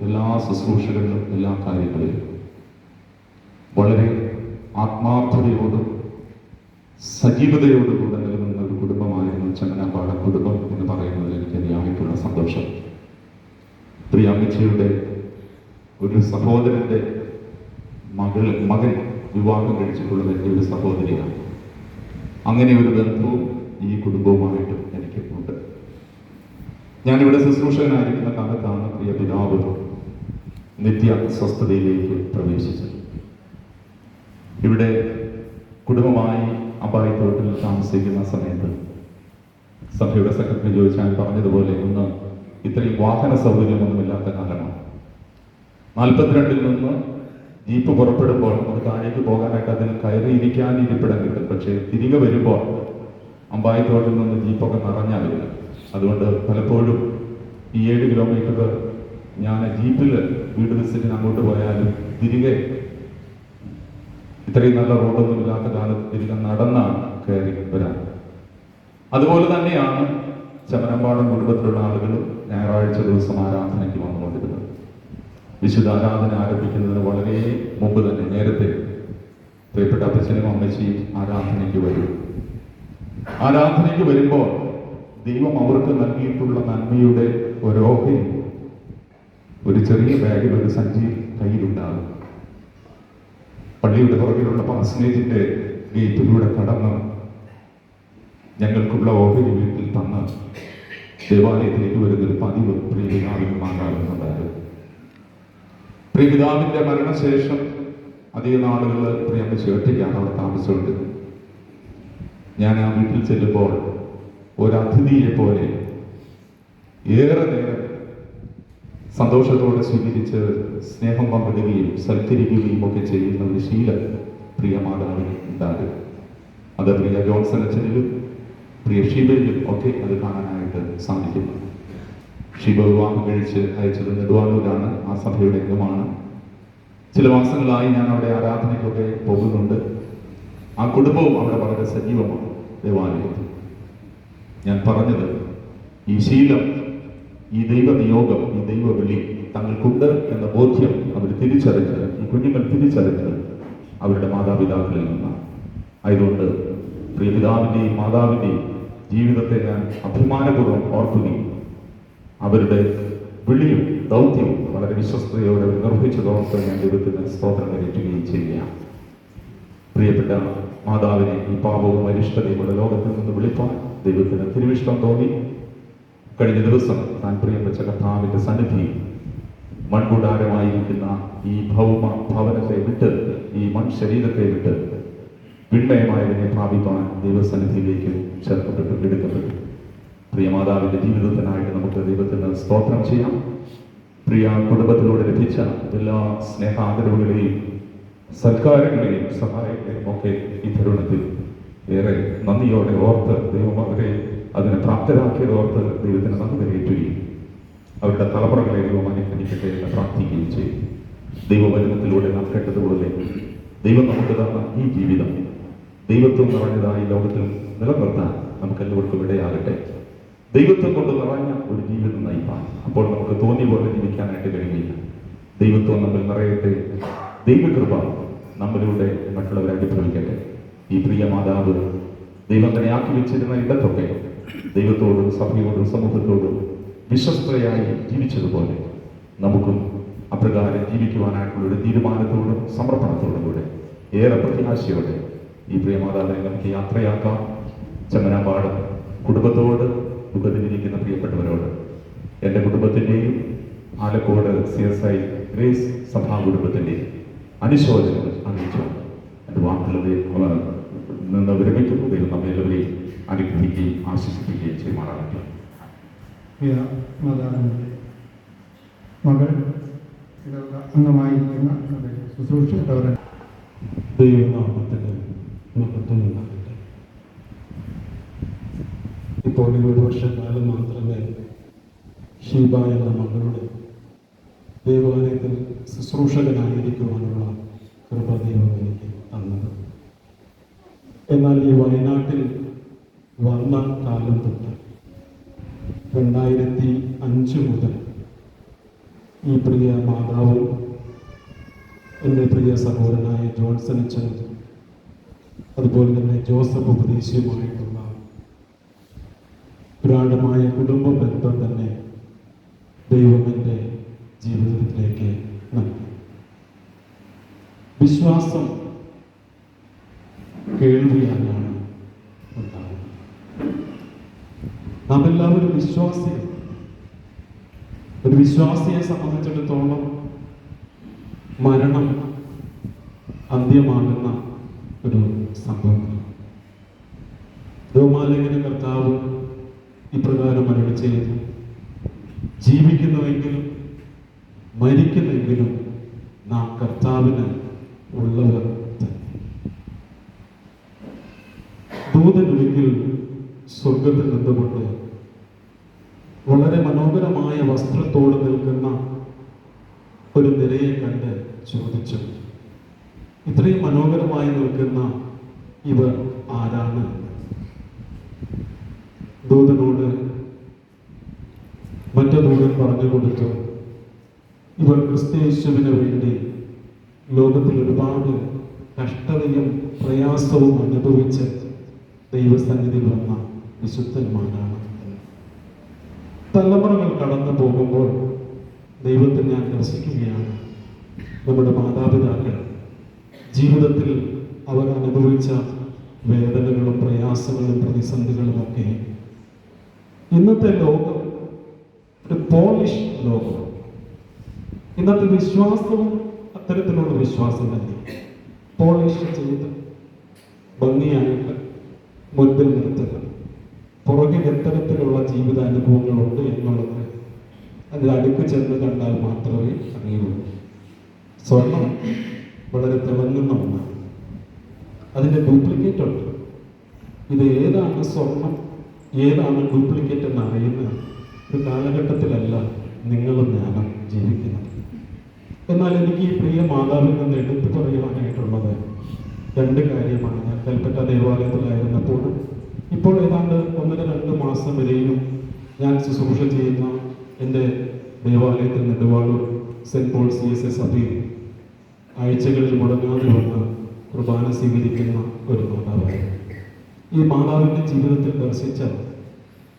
എല്ലാ ശുശ്രൂഷകളിലും എല്ലാ കാര്യങ്ങളിലും വളരെ ആത്മാർത്ഥതയോടും സജീവതയോടും കൂടെ നിലനിന്ന ഒരു കുടുംബമായിരുന്നു ചെമ്മനാമ്പാടം കുടുംബം എന്ന് പറയുന്നതിൽ എനിക്ക് അതിയായിട്ടുള്ള സന്തോഷം. പ്രിയ അമ്മച്ചിയുടെ ഒരു സഹോദരന്റെ മകൻ വിവാഹം കഴിച്ചിട്ടുള്ളത് എൻ്റെ ഒരു സഹോദരിയാണ്. അങ്ങനെ ഒരു ബന്ധവും ഈ കുടുംബവുമായിട്ട് എനിക്ക് ഉണ്ട്. ഞാനിവിടെ ശുശ്രൂഷകനായിരിക്കുന്ന കാലത്താണ് പ്രിയ പിതാവ് നിത്യ സ്വസ്ഥതയിലേക്ക് പ്രവേശിച്ചത്. ഇവിടെ കുടുംബമായി അപായത്തോട്ടിൽ താമസിക്കുന്ന സമയത്ത് സഭയുടെ സെക്രട്ടറി ചോദിച്ചാൽ പറഞ്ഞതുപോലെ ഇന്ന് ഇത്രയും വാഹന സൗകര്യമൊന്നുമില്ലാത്ത കാലമാണ്. 42-ൽ നിന്ന് ജീപ്പ് പുറപ്പെടുമ്പോൾ നമുക്ക് താഴേക്ക് പോകാനായിട്ട് അതിൽ കയറിയിരിക്കാൻ ഇരിപ്പിടം കിട്ടും. പക്ഷേ തിരികെ വരുമ്പോൾ അമ്പായത്തോട്ടിൽ നിന്ന് ജീപ്പൊക്കെ നിറഞ്ഞാൽ വരിക. അതുകൊണ്ട് പലപ്പോഴും ഈ 7 കിലോമീറ്റർ ഞാൻ ജീപ്പിൽ വീട് വിസിറ്റിന് അങ്ങോട്ട് പോയാലും തിരികെ ഇത്രയും നല്ല റോഡൊന്നും ഇല്ലാത്ത കാലത്ത് തിരികെ നടന്നാണ് കയറി വരാൻ. അതുപോലെ തന്നെയാണ് ചെമ്മനാമ്പാടം കുടുംബത്തിലുള്ള ആളുകളും ഞായറാഴ്ച ദിവസം ആരാധനയ്ക്ക് വന്നുകൊണ്ടിരുന്നത്. വിശുദ്ധ ആരാധന ആരംഭിക്കുന്നതിന് വളരെ മുമ്പ് തന്നെ നേരത്തെ പ്രിയപ്പെട്ട അപ്പച്ചനും അമ്മച്ചിയും ആരാധനയ്ക്ക് വരും. ആരാധനയ്ക്ക് വരുമ്പോൾ ദൈവം അവർക്ക് നൽകിയിട്ടുള്ള നന്മയുടെ ഓരോഹരി ഒരു ചെറിയ ബാഗിൽ ഒരു സഞ്ചി കയ്യിലുണ്ടാകും. പള്ളിയുടെ പുറകിലുള്ള പാസനേജിന്റെ ഗേറ്റിലൂടെ കടന്ന് ഞങ്ങൾക്കുള്ള ഓഹരി വീട്ടിൽ തന്ന് ദേവാലയത്തിലേക്ക് വരുന്നൊരു പതിവ് പ്രിയപിതാവിനും മാതാവിനുണ്ടായിരുന്നു. പ്രിയപിതാവിന്റെ മരണശേഷം അധിക നാളുകൾ പ്രിയമ്മ ഒറ്റയ്ക്കാണ് അവിടെ താമസിച്ചുകൊണ്ടിരുന്നത്. ഞാൻ ആ വീട്ടിൽ ചെല്ലുമ്പോൾ ഒരതിഥിയെ പോലെ ഏറെ നേരം സന്തോഷത്തോടെ സ്വീകരിച്ച് സ്നേഹം പങ്കിടുകയും സൽക്കരിക്കുകയും ഒക്കെ ചെയ്യുന്ന ഒരു ശീലം പ്രിയ മാതാവിന് ഉണ്ടാകും. അത് പ്രിയ ജോൺസൺ അച്ഛനിലും പ്രിയ ഷീബയിലും ഒക്കെ അത് കാണാനായിട്ട് സാധിക്കുന്നു. ഷീബ വിവാഹം കഴിച്ച് അയച്ചത് നെടുവാളൂരാണ്. ആ സഭയുടെ അംഗമാണ്. ചില മാസങ്ങളായി ഞാൻ അവിടെ ആരാധനയ്ക്കൊക്കെ പോകുന്നുണ്ട്. ആ കുടുംബവും അവിടെ വളരെ സജീവമാണ് ദേവാലയത്തിൽ. ഞാൻ പറഞ്ഞത് ഈ ശീലം, ഈ ദൈവ നിയോഗം, ഈ ദൈവ വിളി തങ്ങൾക്കുണ്ട് എന്ന ബോധ്യം അവർ തിരിച്ചറിഞ്ഞത്, ഈ കുഞ്ഞുങ്ങൾ തിരിച്ചറിഞ്ഞത് അവരുടെ മാതാപിതാക്കളിൽ നിന്നാണ്. ആയതുകൊണ്ട് പ്രിയ പിതാവിൻ്റെയും മാതാവിൻ്റെയും ജീവിതത്തെ ഞാൻ അഭിമാനപൂർവ്വം ഓർക്കുകയും അവരുടെ വിളിയും ദൗത്യവും വളരെ വിശ്വസ്തയോടെ നിർവഹിച്ചതോർത്ത് ഞാൻ ദൈവത്തിന് സ്തോത്രം കരയറ്റുകയും ചെയ്യുകയാണ്. പ്രിയപ്പെട്ട മാതാവിനെ ഈ പാപവും അരിഷ്ടതയുമുള്ള ലോകത്തിൽ നിന്ന് വിളിപ്പാൻ ദൈവത്തിന് തിരുവിഷ്ടം തോന്നി. കഴിഞ്ഞ ദിവസം താൻ പ്രിയം വെച്ച കർത്താവിന്റെ സന്നിധി മൺകൂടാരമായിരിക്കുന്ന ഈ ഭൗമ ഭവനത്തെ വിട്ട്, ഈ മൺ ശരീരത്തെ വിട്ട് വിണ്മയമായതിനെ പ്രാപിപ്പാൻ ദൈവസന്നിധിയിലേക്ക് ചേർക്കപ്പെട്ടു, എടുക്കപ്പെട്ടു. പ്രിയ മാതാവിന്റെ ജീവിതത്തിനായിട്ട് നമുക്ക് ദൈവത്തിന് സ്തോത്രം ചെയ്യാം. പ്രിയ കുടുംബത്തിലൂടെ ലഭിച്ച എല്ലാ സ്നേഹാദരവുകളെയും സൽക്കാരങ്ങളെയും സഹായങ്ങളെയും ഒക്കെ ഈ തരുണത്തിൽ ഏറെ നന്ദിയോടെ ഓർത്ത് ദൈവം അവരെ അതിനെ പ്രാപ്തരാക്കിയത് ഓർത്ത് ദൈവത്തിന് നന്ദി കരയറ്റുകയും അവരുടെ തലമുറകളെ ദൈവം അനുഗ്രഹിക്കട്ടെ എന്ന് പ്രാർത്ഥിക്കുകയും ചെയ്യും. ദൈവവചനത്തിലൂടെ നാം കേട്ടതുപോലെ ദൈവം നമുക്ക് തന്ന ഈ ജീവിതം ദൈവത്വം നിറഞ്ഞതായി ലോകത്തിൽ നിലനിർത്താൻ നമുക്ക് എല്ലാവർക്കും ഇടയാകട്ടെ. ദൈവത്വം കൊണ്ട് നിറഞ്ഞ ഒരു ജീവിതം നയിപ്പാൻ അപ്പോൾ നമുക്ക് തോന്നിയ പോലെ ജീവിക്കാനായിട്ട് കഴിയില്ല. ദൈവത്വം നമ്മൾ നിറയട്ടെ. ദൈവകൃപ നമ്മളിലൂടെ മറ്റുള്ളവരെ അനുഭവിക്കട്ടെ. ഈ പ്രിയ മാതാവ് ദൈവം തന്നെ ആക്കി വെച്ചിരുന്ന ഇടത്തൊക്കെ ദൈവത്തോടും സഭയോടും സമൂഹത്തോടും വിശ്വസ്തയായി ജീവിച്ചതുപോലെ നമുക്കും അപ്രകാരം ജീവിക്കുവാനായിട്ടുള്ള ഒരു തീരുമാനത്തോടും സമർപ്പണത്തോടും കൂടെ ഏറെ പ്രത്യാശയോടെ ഈ പ്രിയ മാതാവിനെ നമുക്ക് യാത്രയാക്കാം. ചെമ്മനാമ്പാട് കുടുംബത്തോട്, ദുഃഖത്തിലിരിക്കുന്ന പ്രിയപ്പെട്ടവരോട്, എൻ്റെ കുടുംബത്തിൻ്റെയും ആലക്കോട് CSI ഗ്രേസ് സഭാ കുടുംബത്തിൻ്റെയും അനുശോചനങ്ങൾ അറിയിച്ചു എൻ്റെ വാക്കുകളെ നിന്ന് വിരമിക്കുന്നു. ദൈവം നമ്മെല്ലാവരെയും അനുഗ്രഹിക്കുകയും ആശ്വസിപ്പിക്കുകയും ചെയ്യുമാറാകട്ടെ. മാതാവിൻ്റെ മകൾ അംഗമായിരിക്കുന്ന ശുശ്രൂഷ ദൈവനാമത്തിന് മഹത്വം ഉണ്ടാകട്ടെ. ഇപ്പോൾ ഈ ഒരു വർഷക്കാലം മാത്രമേ ഷീബ എന്ന മകളുടെ ദേവാലയത്തിൽ ശുശ്രൂഷകനായിരിക്കുവാനുള്ള കൃപ ദൈവം എനിക്ക് തന്നത്. എന്നാൽ ഈ വയനാട്ടിൽ വന്ന കാലം തൊട്ട് 2005 മുതൽ ഈ പ്രിയ മാതാവും എൻ്റെ പ്രിയ സഹോദരനായ ജോൺസൺ അച്ഛനും അതുപോലെ തന്നെ ജോസഫ് ഉപദേശിയുമായിട്ടുള്ള പുരാണമായ കുടുംബ ബന്ധം തന്നെ ദൈവം എൻ്റെ ജീവിതത്തിലേക്ക് നൽകി. വിശ്വാസം കേൾവിയാലാണ് ഉണ്ടാകുന്നത്. നാം എല്ലാവരും വിശ്വാസികൾ. ഒരു വിശ്വാസിയെ സംബന്ധിച്ചിടത്തോളം മരണം അന്ത്യമാകുന്ന ഒരു സംഭവം. റോമാലേഖന കർത്താവ് ഇപ്രകാരം അരുളി ചെയ്യുന്നു: ജീവിക്കുന്നുവെങ്കിലും മരിക്കുന്നെങ്കിലും നാം കർത്താവിന് ഉള്ളവർ തന്നെ. ദൂതനൊരിക്കൽ സ്വർഗത്തിൽ നിന്നുകൊണ്ട് വളരെ മനോഹരമായ വസ്ത്രത്തോട് നിൽക്കുന്ന ഒരു നിരയെ കണ്ട് ചോദിച്ചു, ഇത്രയും മനോഹരമായി നിൽക്കുന്ന ഇവർ ആരാണ്? ദൂതനോട് മറ്റു ദൂതൻ പറഞ്ഞു കൊടുത്തു, ഇവർ ക്രിസ്തയേശുവിന് വേണ്ടി ലോകത്തിൽ ഒരുപാട് കഷ്ടതയും പ്രയാസവും അനുഭവിച്ച് ദൈവസന്നിധിയിൽ വന്ന വിശുദ്ധന്മാരാണ്. തലമുറകൾ കടന്നു പോകുമ്പോൾ ദൈവത്തെ ഞാൻ ദർശിക്കുകയാണ്. നമ്മുടെ മാതാപിതാക്കൾ ജീവിതത്തിൽ അവർ അനുഭവിച്ച വേദനകളും പ്രയാസങ്ങളും പ്രതിസന്ധികളും ഒക്കെ ഇന്നത്തെ ലോകം ഒരു പോളിഷ് ലോകം. ഇന്നത്തെ വിശ്വാസവും അത്തരത്തിലുള്ള വിശ്വാസം തന്നെ പോളിഷ് ചെയ്ത് ഭംഗിയായിട്ട് മുൻപിൽ നിർത്തുക. പുറകിൽ എത്തരത്തിലുള്ള ജീവിതാനുഭവങ്ങളുണ്ട് എന്നുള്ളത് അതിൽ അടുക്ക് ചെന്ന് കണ്ടാൽ മാത്രമേ അറിയുള്ളൂ. സ്വർണം വളരെ തിളങ്ങുന്ന ഒന്നാണ്, അതിൻ്റെ ഡ്യൂപ്ലിക്കേറ്റ് ഉണ്ട്. ഇത് ഏതാണ് സ്വർണം ഏതാണ് ഡ്യൂപ്ലിക്കേറ്റ് എന്ന് അറിയുന്ന ഒരു കാലഘട്ടത്തിലല്ല നിങ്ങളും ഞാനും ജീവിക്കുന്നത്. എന്നാൽ എനിക്ക് ഈ പ്രിയ മാതാവിൽ നിന്ന് എടുത്തു പറയുവാനായിട്ടുള്ളത് രണ്ട് കാര്യമാണ്. ഞാൻ കൽപ്പറ്റ ദേവാലയത്തിലായിരുന്നപ്പോൾ ഇപ്പോൾ ഏതാണ്ട് 1-2 മാസം വരെയും ഞാൻ ശുശ്രൂഷ ചെയ്യുന്ന എൻ്റെ ദേവാലയത്തിൽ നെടുവാളൂർ സെൻറ്റ് പോൾ CSS സഭയിൽ ആഴ്ചകളിൽ മുടങ്ങാതെ വന്ന് കുർബാന സ്വീകരിക്കുന്ന ഒരു മാതാവായിരുന്നു. ഈ മാതാവിൻ്റെ ജീവിതത്തിൽ ദർശിച്ച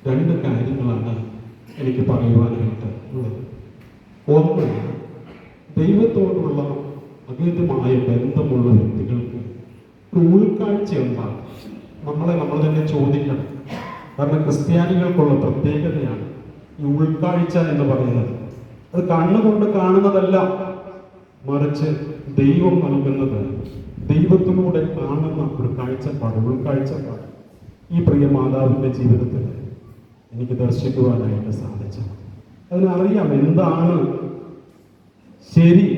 2 കാര്യങ്ങളാണ് എനിക്ക് പറയുവാനായിട്ട് ഉള്ളത്. ഒന്ന്, ദൈവത്തോടുള്ള അഗാധമായ ബന്ധമുള്ള വ്യക്തികൾക്ക് ഒരു ഉൾക്കാഴ്ച ഉണ്ടാകും. നമ്മൾ തന്നെ ചോദിക്കണം. കാരണം ക്രിസ്ത്യാനികൾക്കുള്ള പ്രത്യേകതയാണ് ഈ ഉൾക്കാഴ്ച എന്ന് പറയുന്നത്. അത് കണ്ണുകൊണ്ട് കാണുന്നതല്ല, മറിച്ച് ദൈവം നൽകുന്നത് ദൈവത്തിലൂടെ കാണുന്ന ഒരു കാഴ്ചപ്പാട്, ഉൾക്കാഴ്ചപ്പാട് ഈ പ്രിയ മാതാവിൻ്റെ ജീവിതത്തിൽ എനിക്ക് ദർശിക്കുവാനായിട്ട് സാധിച്ചു. അതിനറിയാം എന്താണ് ശരി,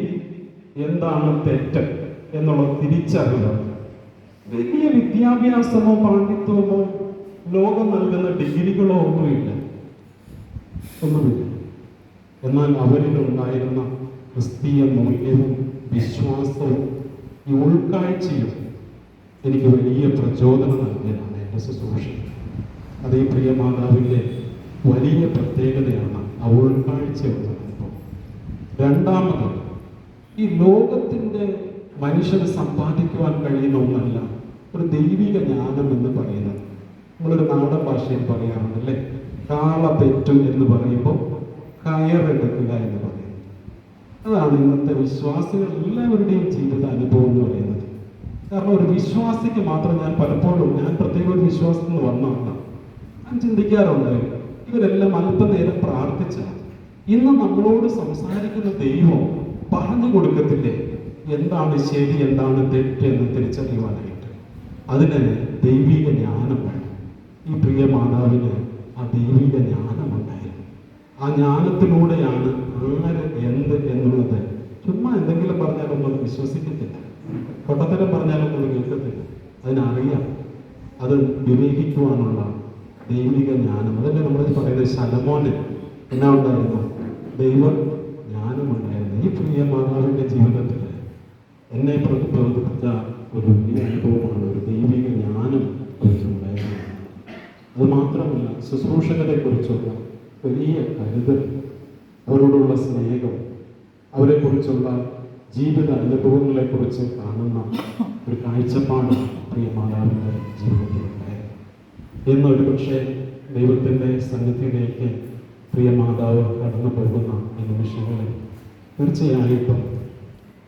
എന്താണ് തെറ്റ് എന്നുള്ള തിരിച്ചറിവ്. വലിയ വിദ്യാഭ്യാസമോ പാണ്ഡിത്യമോ ലോകം നൽകുന്ന ഡിഗ്രികളോ ഒന്നുമില്ല. എന്നാൽ അവരിലുണ്ടായിരുന്ന ക്രിസ്തീയ മൂല്യവും വിശ്വാസവും ഈ ഉൾക്കാഴ്ചയും എനിക്ക് വലിയ പ്രചോദനം നൽകിയതാണ് എൻ്റെ ശുശ്രൂഷ. അത് ഈ പ്രിയ മാതാവിൻ്റെ വലിയ പ്രത്യേകതയാണ് ആ ഉൾക്കാഴ്ച ഉള്ളതിപ്പോൾ. രണ്ടാമത്, ഈ ലോകത്തിൻ്റെ മനുഷ്യന് സമ്പാദിക്കുവാൻ കഴിയുന്ന ഒന്നല്ല ഒരു ദൈവിക ജ്ഞാനം എന്ന് പറയുന്നത്. നമ്മളൊരു നാടൻ ഭാഷയിൽ പറയാറുണ്ടല്ലേ, കാള പെറ്റു എന്ന് പറയുമ്പോൾ കയറെടുക്കുക എന്ന് പറയുന്നത്. അതാണ് ഇന്നത്തെ വിശ്വാസികൾ എല്ലാവരുടെയും ജീവിത അനുഭവം എന്ന് പറയുന്നത്. കാരണം ഒരു വിശ്വാസിക്ക് മാത്രം ഞാൻ പ്രത്യേക ഒരു വിശ്വാസത്തിൽ നിന്ന് വന്നതാണ്. ഞാൻ ചിന്തിക്കാറുണ്ട്, ഇവരെല്ലാം അല്പനേരം പ്രാർത്ഥിച്ചാൽ ഇന്ന് നമ്മളോട് സംസാരിക്കുന്ന ദൈവം പറഞ്ഞു കൊടുക്കത്തില്ലേ എന്താണ് ശരി എന്താണ് തെറ്റ് എന്ന് തിരിച്ചറിയുവാനായിട്ട്. അതിന് ദൈവിക ജ്ഞാനം വേണം. ഈ പ്രിയ മാതാവിന് ആ ദൈവിക ജ്ഞാനം ഉണ്ടായിരുന്നു. ആ ജ്ഞാനത്തിലൂടെയാണ് ആര് എന്ത് എന്നുള്ളത്. ചുമ്മാ എന്തെങ്കിലും പറഞ്ഞാലൊന്നും വിശ്വസിക്കത്തില്ല, പൊട്ടത്തരം പറഞ്ഞാലൊന്നും കേൾക്കത്തില്ല. അതിനറിയാം, അത് വിവേകിക്കുവാനുള്ള ദൈവിക ജ്ഞാനം. അതല്ലേ നമ്മൾ പറയുന്നത്, ശലോമോന് എന്നാ ഉണ്ടായിരുന്നു? ദൈവ ജ്ഞാനമുണ്ടായിരുന്നു. ഈ പ്രിയ മാതാവിൻ്റെ ജീവിതത്തിൽ എന്നെ പ്രതിബന്ധിച്ച ഒരു വലിയ അനുഭവമാണ് ഒരു ദൈവിക ജ്ഞാനം കുറിച്ചുണ്ടായിരുന്നത്. അത് മാത്രമല്ല, ശുശ്രൂഷകരെ കുറിച്ചുള്ള വലിയ കരുതൽ, അവരോടുള്ള സ്നേഹം, അവരെക്കുറിച്ചുള്ള ജീവിത അനുഭവങ്ങളെക്കുറിച്ച് കാണുന്ന ഒരു കാഴ്ചപ്പാട് പ്രിയ മാതാവിൻ്റെ ജീവിതത്തിലുണ്ടായിരുന്നു. എന്നൊരു പക്ഷേ ദൈവത്തിൻ്റെ സന്നിധിയിലേക്ക് പ്രിയ മാതാവ് കടന്നു പോകുന്ന ഈ നിമിഷങ്ങളിൽ തീർച്ചയായിട്ടും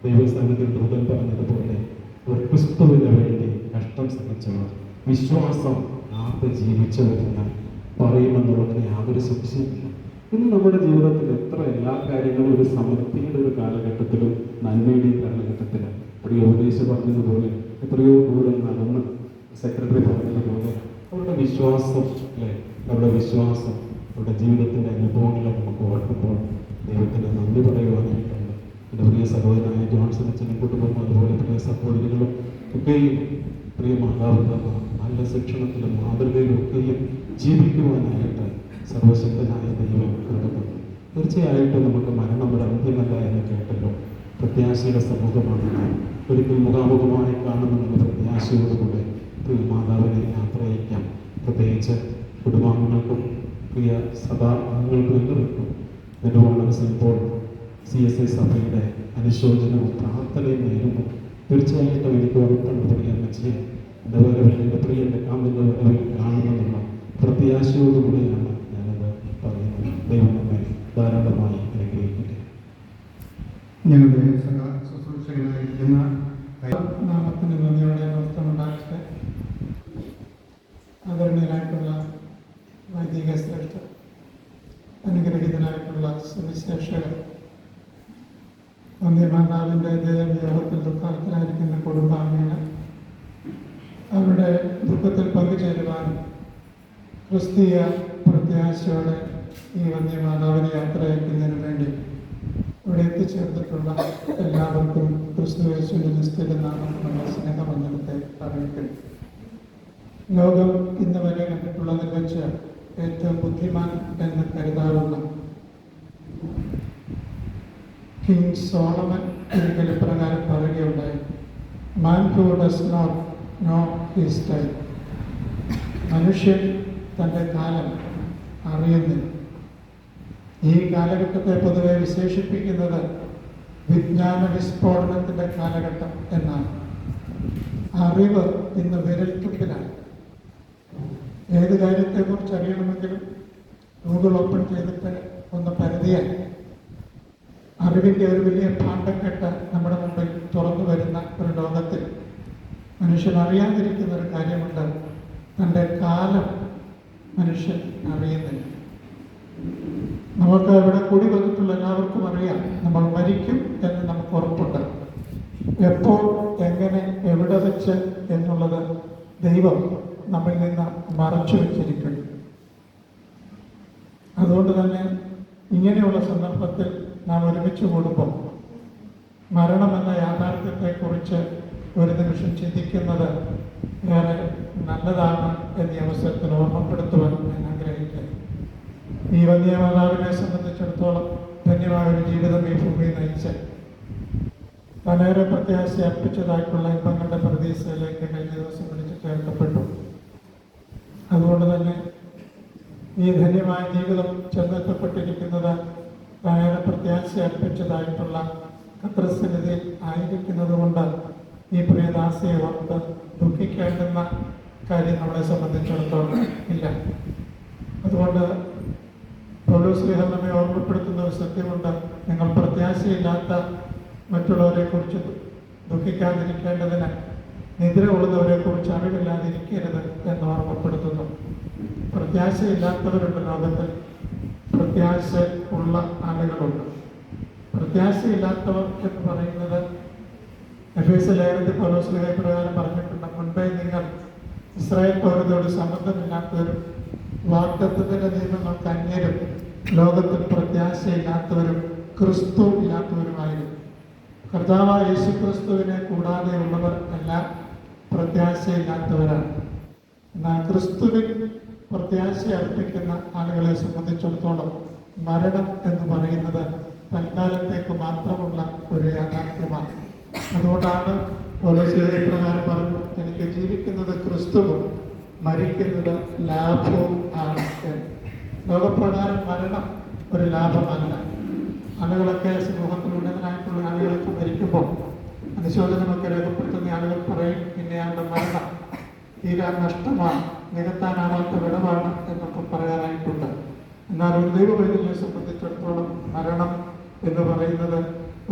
ദൈവസന്നിധിയിൽ ദൂതൻ പറഞ്ഞതുപോലെ ഒരു ക്രിസ്തുവിന് വേണ്ടി കഷ്ടം സഹിച്ചവർ, വിശ്വാസം കാത്ത് ജീവിച്ചവരെന്ന് പറയുമെന്നുള്ളതിന് യാതൊരു സംശയമില്ല. ഇന്ന് നമ്മുടെ ജീവിതത്തിൽ എല്ലാ കാര്യങ്ങളും ഒരു സമൃദ്ധിയുടെ ഒരു കാലഘട്ടത്തിലും നന്മയുടെ കാലഘട്ടത്തിലും പ്രിയ ഉപദേശം പറഞ്ഞതുപോലെ എത്രയോ ദൂരം നടന്ന് സെക്രട്ടറി പറഞ്ഞതുപോലെ അവരുടെ വിശ്വാസം അവരുടെ ജീവിതത്തിൻ്റെ അനുഭവങ്ങളെ നമുക്ക് ഓർക്കുമ്പോൾ ദൈവത്തിന് നന്ദി പറയുവാനായിട്ടുണ്ട്. എൻ്റെ പ്രിയ സഹോദരനായ ജോൺസൺ അച്ഛനെ കുടുംബം, അതുപോലെ പ്രിയ സഹോദരികളും ഒക്കെയും പ്രിയ മാതാപിതാക്കൾ നല്ല ശിക്ഷണത്തിലും മാതൃകയിലും ഒക്കെയും ജീവിക്കുവാനായിട്ട് സർവശക്തനായ ദൈവം കൃപക്കുന്നു. തീർച്ചയായിട്ടും നമുക്ക് മരണം ഒരു അന്ത്യമല്ല എന്ന് കേട്ടല്ലോ. പ്രത്യാശയുടെ സമൂഹമാണ് നാം. ഒരിക്കൽ മുഖാമുഖമായി കാണുമെന്നുള്ള പ്രത്യാശയോടുകൂടെ പ്രിയ മാതാവിനെ യാത്രയക്കാം. പ്രത്യേകിച്ച് കുടുംബാംഗങ്ങൾക്കും പ്രിയ സഭാ അംഗങ്ങൾക്കും എല്ലാവർക്കും നെടുവാളൂർ സെൻറ്റ് പോൾ CSS സഭയുടെ അനുശോചനവും പ്രാർത്ഥനയും നേരുന്നു. തീർച്ചയായിട്ടും എനിക്ക് ഉറപ്പുണ്ട് പ്രിയ അമ്മച്ചിയെ എൻ്റെ വരവിൽ, എൻ്റെ പ്രിയ കാന്തിൻ്റെ വരവിൽ കാണുമെന്നുള്ള പ്രത്യാശയോടുകൂടിയാണ് ഞാനത് പറയുന്നത്. ദൈവം നമ്മെ ധാരാളമായി അനുഗ്രഹിക്കട്ടെ. ഞങ്ങളുടെ ശുശ്രൂഷകനായിരിക്കുന്ന നാമത്തിന് നന്ദിയോടെ നൃത്തമുണ്ടാകട്ടെ. ആദരണീയരായിട്ടുള്ള വൈദിക ശ്രേഷ്ഠർ, അനുഗ്രഹീതരായിട്ടുള്ള സുവിശേഷകർ, വന്ധ്യമാതാവിൻ്റെ ദേവയോഗത്തിൽ ദുഃഖത്തിലായിരിക്കുന്ന കുടുംബാംഗങ്ങൾ, അവരുടെ ദുഃഖത്തിൽ പങ്കുചേരുവാനും ക്രിസ്തീയ പ്രത്യാശയോടെ ഈ വന്ധ്യമാതാവിനെ യാത്രയക്കുന്നതിന് വേണ്ടി ഇവിടെ എത്തിച്ചേർന്നിട്ടുള്ള എല്ലാവർക്കും ക്രിസ്തുയേശുവിന്റെ നിസ്തുല നാമത്തിലുള്ള സ്നേഹവന്ദനത്തെ അറിയിക്കുന്നു. ലോകം ഇന്ന് വരെ കണ്ടിട്ടുള്ളതിൽ വെച്ച് ഏറ്റവും ബുദ്ധിമാൻ എന്ന് കരുതാറുള്ള കിങ് സോളമൻ ഒരിക്കൽ പ്രകാരം പറയുകയുണ്ടായി, man who does not know his time. മനുഷ്യൻ തൻ്റെ കാലം അറിയുന്നില്ല. ഈ കാലഘട്ടത്തെ പൊതുവെ വിശേഷിപ്പിക്കുന്നത് വിജ്ഞാന വിസ്ഫോടനത്തിൻ്റെ കാലഘട്ടം എന്നാണ്. അറിവ് ഇന്ന് വിരൽത്തുമ്പിലാണ്. ഏത് കാര്യത്തെക്കുറിച്ച് അറിയണമെങ്കിലും ഗൂഗിൾ ഓപ്പൺ ചെയ്തിട്ട് ഒന്ന് പരിധിയാൽ അറിവിൻ്റെ ഒരു വലിയ ഭാണ്ഡക്കെട്ട് നമ്മുടെ മുമ്പിൽ തുറന്നു വരുന്ന ഒരു ലോകത്തിൽ മനുഷ്യൻ അറിയാതിരിക്കുന്ന ഒരു കാര്യമുണ്ട്, തൻ്റെ കാലം മനുഷ്യൻ അറിയുന്നില്ല. നമുക്ക് ഇവിടെ കൂടി വന്നിട്ടുള്ള എല്ലാവർക്കും അറിയാം, നമ്മൾ മരിക്കും എന്ന് നമുക്ക് ഉറപ്പുണ്ട്. എപ്പോൾ, എങ്ങനെ, എവിടെ വെച്ച് എന്നുള്ളത് ദൈവം നമ്മിൽ നിന്ന് മറച്ചു വെച്ചിരിക്കുന്നു. അതുകൊണ്ട് തന്നെ ഇങ്ങനെയുള്ള സന്ദർഭത്തിൽ നാം ഒരുമിച്ച് കൂടുമ്പോൾ മരണമെന്ന യാഥാർത്ഥ്യത്തെക്കുറിച്ച് ഒരു നിമിഷം ചിന്തിക്കുന്നത് ഏറെ നല്ലതാണ് എന്നീ അവസരത്തിൽ ഓർമ്മപ്പെടുത്തുവാൻ ഞാൻ ആഗ്രഹിക്കുന്നു. ഈ വന്ധ്യമാതാവിനെ സംബന്ധിച്ചിടത്തോളം ധന്യമായ ഒരു ജീവിതം ഈ ഭൂമിയിൽ നയിച്ച് തനേറെ പ്രത്യാശ അർപ്പിച്ചതായിട്ടുള്ള ഇമ്പങ്ങളുടെ പ്രതീക്ഷയിലേക്ക് കഴിഞ്ഞ ദിവസം വിളിച്ചു ചേർക്കപ്പെട്ടു. അതുകൊണ്ട് തന്നെ ഈ ധന്യമായ ജീവിതം ചെന്നെത്തപ്പെട്ടിരിക്കുന്നത് തനേറെ പ്രത്യാശ അർപ്പിച്ചതായിട്ടുള്ള കർത്തൃസന്നിധിയിൽ ആയിരിക്കുന്നത് കൊണ്ട് ഈ പ്രിയദാസിയെ ഓർത്ത് ദുഃഖിക്കേണ്ടുന്ന കാര്യം നമ്മളെ സംബന്ധിച്ചിടത്തോളം ഇല്ല. അതുകൊണ്ട് പൗലോസ്ലീഹ നമ്മെ ഓർമ്മപ്പെടുത്തുന്ന ഒരു സത്യമുണ്ട്, നിങ്ങൾ പ്രത്യാശയില്ലാത്ത മറ്റുള്ളവരെ കുറിച്ച് ദുഃഖിക്കാതിരിക്കേണ്ടതിന് നിദ്ര കൊള്ളുന്നവരെ കുറിച്ച് അറിവില്ലാതിരിക്കരുത് എന്ന് ഓർമ്മപ്പെടുത്തുന്നു. പ്രത്യാശയില്ലാത്തവരുണ്ട് ലോകത്തിൽ, പ്രത്യാശ ഉള്ള ആളുകളുണ്ട്. പ്രത്യാശയില്ലാത്തവർ എന്ന് പറയുന്നത് എഫേസ്യ ലേഖനത്തിൽ പൗലോസ്ലീഹ പ്രകാരം പറഞ്ഞിട്ടുണ്ട്, മുൻപേ നിങ്ങൾ ഇസ്രായേൽ പൗരതയോട് സമ്മതമില്ലാത്തവരും വാഗ്ദത്തത്തിന്റെ നിയമങ്ങൾക്ക് അന്യരും ലോകത്തിൽ പ്രത്യാശയില്ലാത്തവരും ക്രിസ്തു ഇല്ലാത്തവരുമായിരുന്നു. കർത്താവായ യേശു ക്രിസ്തുവിനെ കൂടാതെ ഉള്ളവർ എല്ലാം പ്രത്യാശയില്ലാത്തവരാണ്. എന്നാൽ ക്രിസ്തുവിൽ പ്രത്യാശ അർപ്പിക്കുന്ന ആളുകളെ സംബന്ധിച്ചിടത്തോളം മരണം എന്ന് പറയുന്നത് തൽക്കാലത്തേക്ക് മാത്രമുള്ള ഒരു യാഥാർത്ഥ്യമാണ്. അതുകൊണ്ടാണ് പൗലോസ്ലീഹ പ്രകാരം പറഞ്ഞു, എനിക്ക് ജീവിക്കുന്നത് ക്രിസ്തുവും മരിക്കുന്നത് ലാഭവും ആണ്. ലോകപ്രകാരം മരണം ഒരു ലാഭമല്ല. ആളുകളൊക്കെ സമൂഹത്തിൽ ഉന്നതനായിട്ടുള്ള ആളുകളൊക്കെ മരിക്കുമ്പോൾ അനുശോചനമൊക്കെ രേഖപ്പെടുത്തുന്ന ആളുകൾ പറയും, പിന്നെ അവരുടെ മരണം തീരാ നഷ്ടമാണ്, നികത്താനാവാത്ത വിടവാണ് എന്നൊക്കെ പറയാനായിട്ടുണ്ട്. എന്നാൽ ഒരു ദൈവവൈദ്യനെ സംബന്ധിച്ചിടത്തോളം മരണം എന്ന് പറയുന്നത്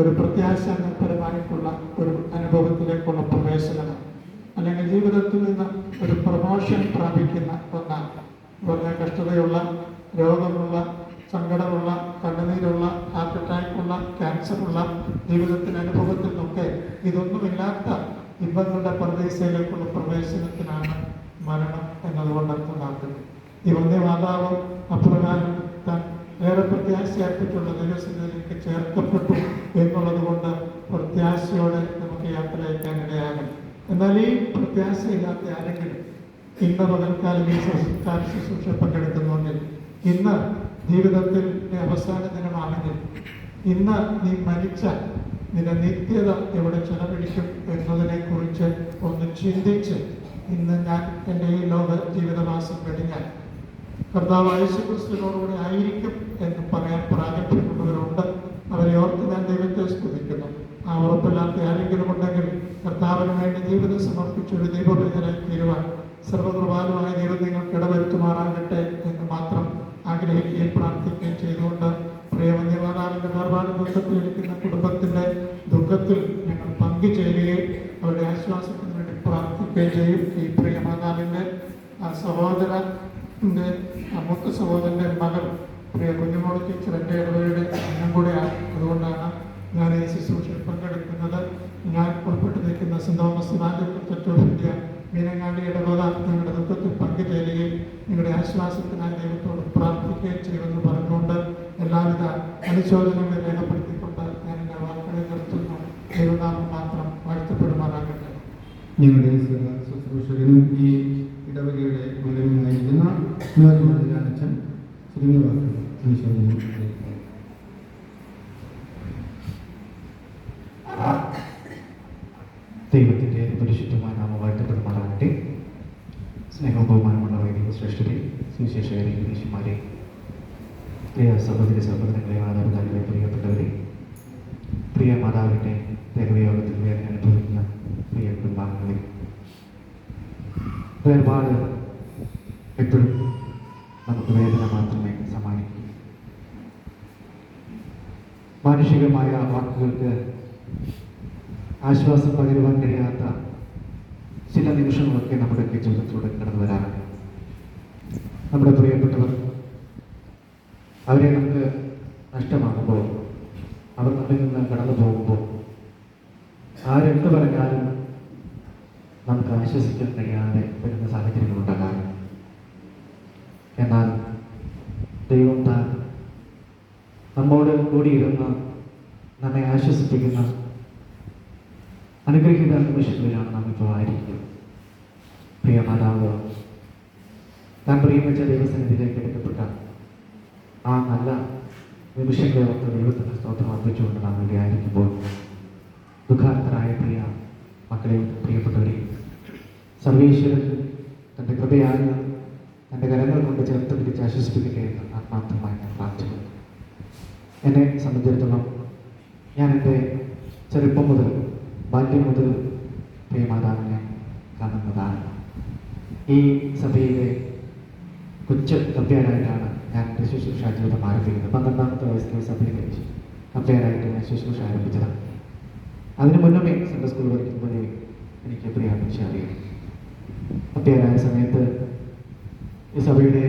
ഒരു പ്രത്യാശാപരമായിട്ടുള്ള ഒരു അനുഭവത്തിലേക്കുള്ള പ്രവേശനമാണ്. അല്ലെങ്കിൽ ജീവിതത്തിൽ നിന്ന് ഒരു പ്രമോഷൻ പ്രാപിക്കുന്ന ഒന്നാണ്. വളരെ കഷ്ടതയുള്ള, രോഗമുള്ള, സങ്കടമുള്ള, കണ്ണുനീരുള്ള, ഹാർട്ട് അറ്റാക്കുള്ള, ക്യാൻസറുള്ള ജീവിതത്തിൻ്റെ അനുഭവത്തിൽ നിന്നൊക്കെ ഇതൊന്നുമില്ലാത്ത ഇമ്പങ്ങളുടെ പ്രദേശയിലേക്കുള്ള പ്രവേശനത്തിനാണ് മരണം എന്നതുകൊണ്ട് അർത്ഥമാക്കുന്നത്. ഈ വന്ധ്യമാതാവ് അപ്രകാരം താൻ ഏറെ പ്രത്യാശയായിട്ടുള്ള ദൈവസന്നിധിയിലേക്ക് ചേർക്കപ്പെട്ടു എന്നുള്ളത് കൊണ്ട് പ്രത്യാശയോടെ നമുക്ക് യാത്ര അയക്കാൻ ഇടയാകണം. എന്നാൽ ഈ പ്രത്യാശയില്ലാത്ത ആരെങ്കിലും ഇന്ന് പകൽക്കാലം ഈ സംസ്കാര ശുശ്രൂഷ പങ്കെടുക്കുന്നുവെങ്കിൽ, ഇന്ന് ജീവിതത്തിൽ അവസാന ദിനമാണെങ്കിൽ, ഇന്ന് നീ മരിച്ച നിന്റെ നിത്യത എവിടെ ചെലവഴിക്കും എന്നതിനെ കുറിച്ച് ഒന്ന് ചിന്തിച്ച്, ഇന്ന് ഞാൻ എൻ്റെ ഈ ലോക ജീവിതവാസം കഴിഞ്ഞാൽ കർത്താവ് യേശു ക്രിസ്തുവിനോടുകൂടെ ആയിരിക്കും എന്ന് പറയാൻ പ്രാഗൽഭ്യമുള്ളവരുണ്ട്. അവരെ ഓർത്ത് ഞാൻ ദൈവത്തെ സ്തുതിക്കുന്നു. ആ ഉറപ്പില്ലാത്ത ആരെങ്കിലും ഉണ്ടെങ്കിൽ കർത്താവിന് വേണ്ടി ജീവിതം സമർപ്പിച്ചൊരു ദൈവഭക്തരായി തീരുവാൻ സർവകൃപാലുമായ ദൈവം നിങ്ങൾക്ക് ഇടവരുത്തുമാറാകട്ടെ എന്ന് മാത്രം ആഗ്രഹിക്കുകയും പ്രാർത്ഥിക്കുകയും ചെയ്തുകൊണ്ട് പ്രിയവന്യമാതാവിൻ്റെ വേർപാട് ദുഃഖത്തിലിരിക്കുന്ന കുടുംബത്തിൻ്റെ ദുഃഖത്തിൽ ഞങ്ങൾ പങ്കുചേരുകയും അവരുടെ ആശ്വാസത്തിന് വേണ്ടി പ്രാർത്ഥിക്കുകയും ചെയ്യും. ഈ പ്രിയമാതാവിൻ്റെ സഹോദരൻ്റെ മൂത്ത സഹോദരൻ്റെ മകൾ പ്രിയ കുഞ്ഞുമോൾ ടീച്ചർ എൻ്റെ ഇടവകയുടെ അംഗം കൂടെയാണ്. അതുകൊണ്ടാണ് ഞാൻ ഈ ശുശ്രൂഷയിൽ പങ്കെടുക്കുന്നത്. ഞാൻ ഉൾപ്പെട്ട് നിൽക്കുന്ന saint Thomas church of India Meenangadi ഇടവക നിങ്ങളുടെ ദുഃഖത്തിൽ പങ്കുചേരുകയും നിങ്ങളുടെ ആശ്വാസത്തിനായി ദൈവത്തോട് പ്രാർത്ഥിക്കുകയും ചെയ്യുമെന്ന് പറഞ്ഞുകൊണ്ട് എല്ലാവിധ അനുശോചനങ്ങളെ രേഖപ്പെടുത്തിക്കൊണ്ട് ഞാൻ എൻ്റെ വാക്കുകളെ നിർത്തുന്നു. ദൈവനാമം മാത്രം വാഴ്ത്തപ്പെടുമാറാകട്ടെ. ഞങ്ങളുടെ ശുശ്രൂഷകനും ഈ ഇടവകയുടെ മൂലമായിരിക്കുന്ന അച്ഛൻ ചുരുങ്ങിയ വാക്കുകൾ അനുശോചനം അറിയിക്കുന്നു. ദൈവത്തിൻ്റെ പരിശുദ്ധമായ നാമം വാഴ്ത്തപ്പെടുമാറാകട്ടെ. സ്നേഹവും ബഹുമാനമുള്ള വൈദിക ശ്രേഷ്ഠരെ, സുവിശേഷകരെ, യേശുമാരെ, പ്രിയ സഹോദരി സഹോദരങ്ങളെ, മാതാപിതാക്കളെ, പ്രിയപ്പെട്ടവരെ, പ്രിയ മാതാവിൻ്റെ ദേഹവിയോഗത്തിൽ വേദന അനുഭവിക്കുന്ന പ്രിയ കുടുംബാംഗങ്ങളെ, വേർപാട് എപ്പോഴും നമുക്ക് വേദന മാത്രമേ സമ്മാനിക്കൂ. മാനുഷികമായ വാക്കുകൾക്ക് ആശ്വാസം പകരുവാൻ കഴിയാത്ത ചില നിമിഷങ്ങളൊക്കെ നമ്മുടെയൊക്കെ ജീവിതത്തിലൂടെ കടന്നു വരാറുണ്ട്. നമ്മുടെ പ്രിയപ്പെട്ടവർ അവരെ നമുക്ക് നഷ്ടമാകുമ്പോൾ, അവർ നമ്മിൽ നിന്ന് കടന്നു പോകുമ്പോൾ ആരെന്ത് പറഞ്ഞാലും നമുക്ക് ആശ്വസിക്കാൻ കഴിയാതെ വരുന്ന സാഹചര്യങ്ങളുണ്ടാകാറുണ്ട്. എന്നാൽ ദൈവം താൻ നമ്മോട് കൂടിയിരുന്ന് നമ്മെ ആശ്വസിപ്പിക്കുന്ന അനുഗ്രഹീത നിമിഷങ്ങളിലാണ് നാം ഇപ്പോൾ ആയിരിക്കുന്നത്. പ്രിയ മാതാവ് താൻ പ്രിയമിച്ച ദൈവസന്നിധിയിലേക്ക് എടുക്കപ്പെട്ട ആ നല്ല നിമിഷങ്ങളെ ഓർത്ത് ദൈവത്തിന് സ്തോത്രം അർപ്പിച്ചുകൊണ്ട് നാം ഇവിടെ ആയിരിക്കുമ്പോൾ, ദുഃഖാന്തരായ പ്രിയ മക്കളെയും പ്രിയപ്പെട്ടവരെയും സർവീശ്വരൻ തൻ്റെ കൃപയാൽ തൻ്റെ കരങ്ങൾ കൊണ്ട് ചേർത്ത് പിടിച്ച് ആശ്വസിപ്പിക്കട്ടെ എന്ന് ആത്മാർത്ഥമായി ഞാൻ പ്രാർത്ഥിക്കുന്നു. എന്നെ സംബന്ധിച്ചിടത്തോളം ഞാൻ എൻ്റെ ചെറുപ്പം മുതൽ, ബാല്യം മുതൽ പ്രിയമാതാവിനെ കാണുന്നതാണ്. ഈ സഭയിലെ കൊച്ചു കപ്പ്യാരായിട്ടാണ് ഞാൻ എൻ്റെ ശുശ്രൂഷ ജീവിതം ആരംഭിക്കുന്നത്. 12ാമത്തെ വയസ്സിലെ സഭയിലെ കപ്പ്യാരായിട്ട് ഞാൻ ശുശ്രൂഷ ആരംഭിച്ചതാണ്. അതിന് മുന്നമേ സെൻട്രൽ സ്കൂൾ പഠിക്കുമ്പോഴേ എനിക്ക് പ്രിയാപേക്ഷ അറിയാം. കപ്പ്യാരായ സമയത്ത് ഈ സഭയുടെ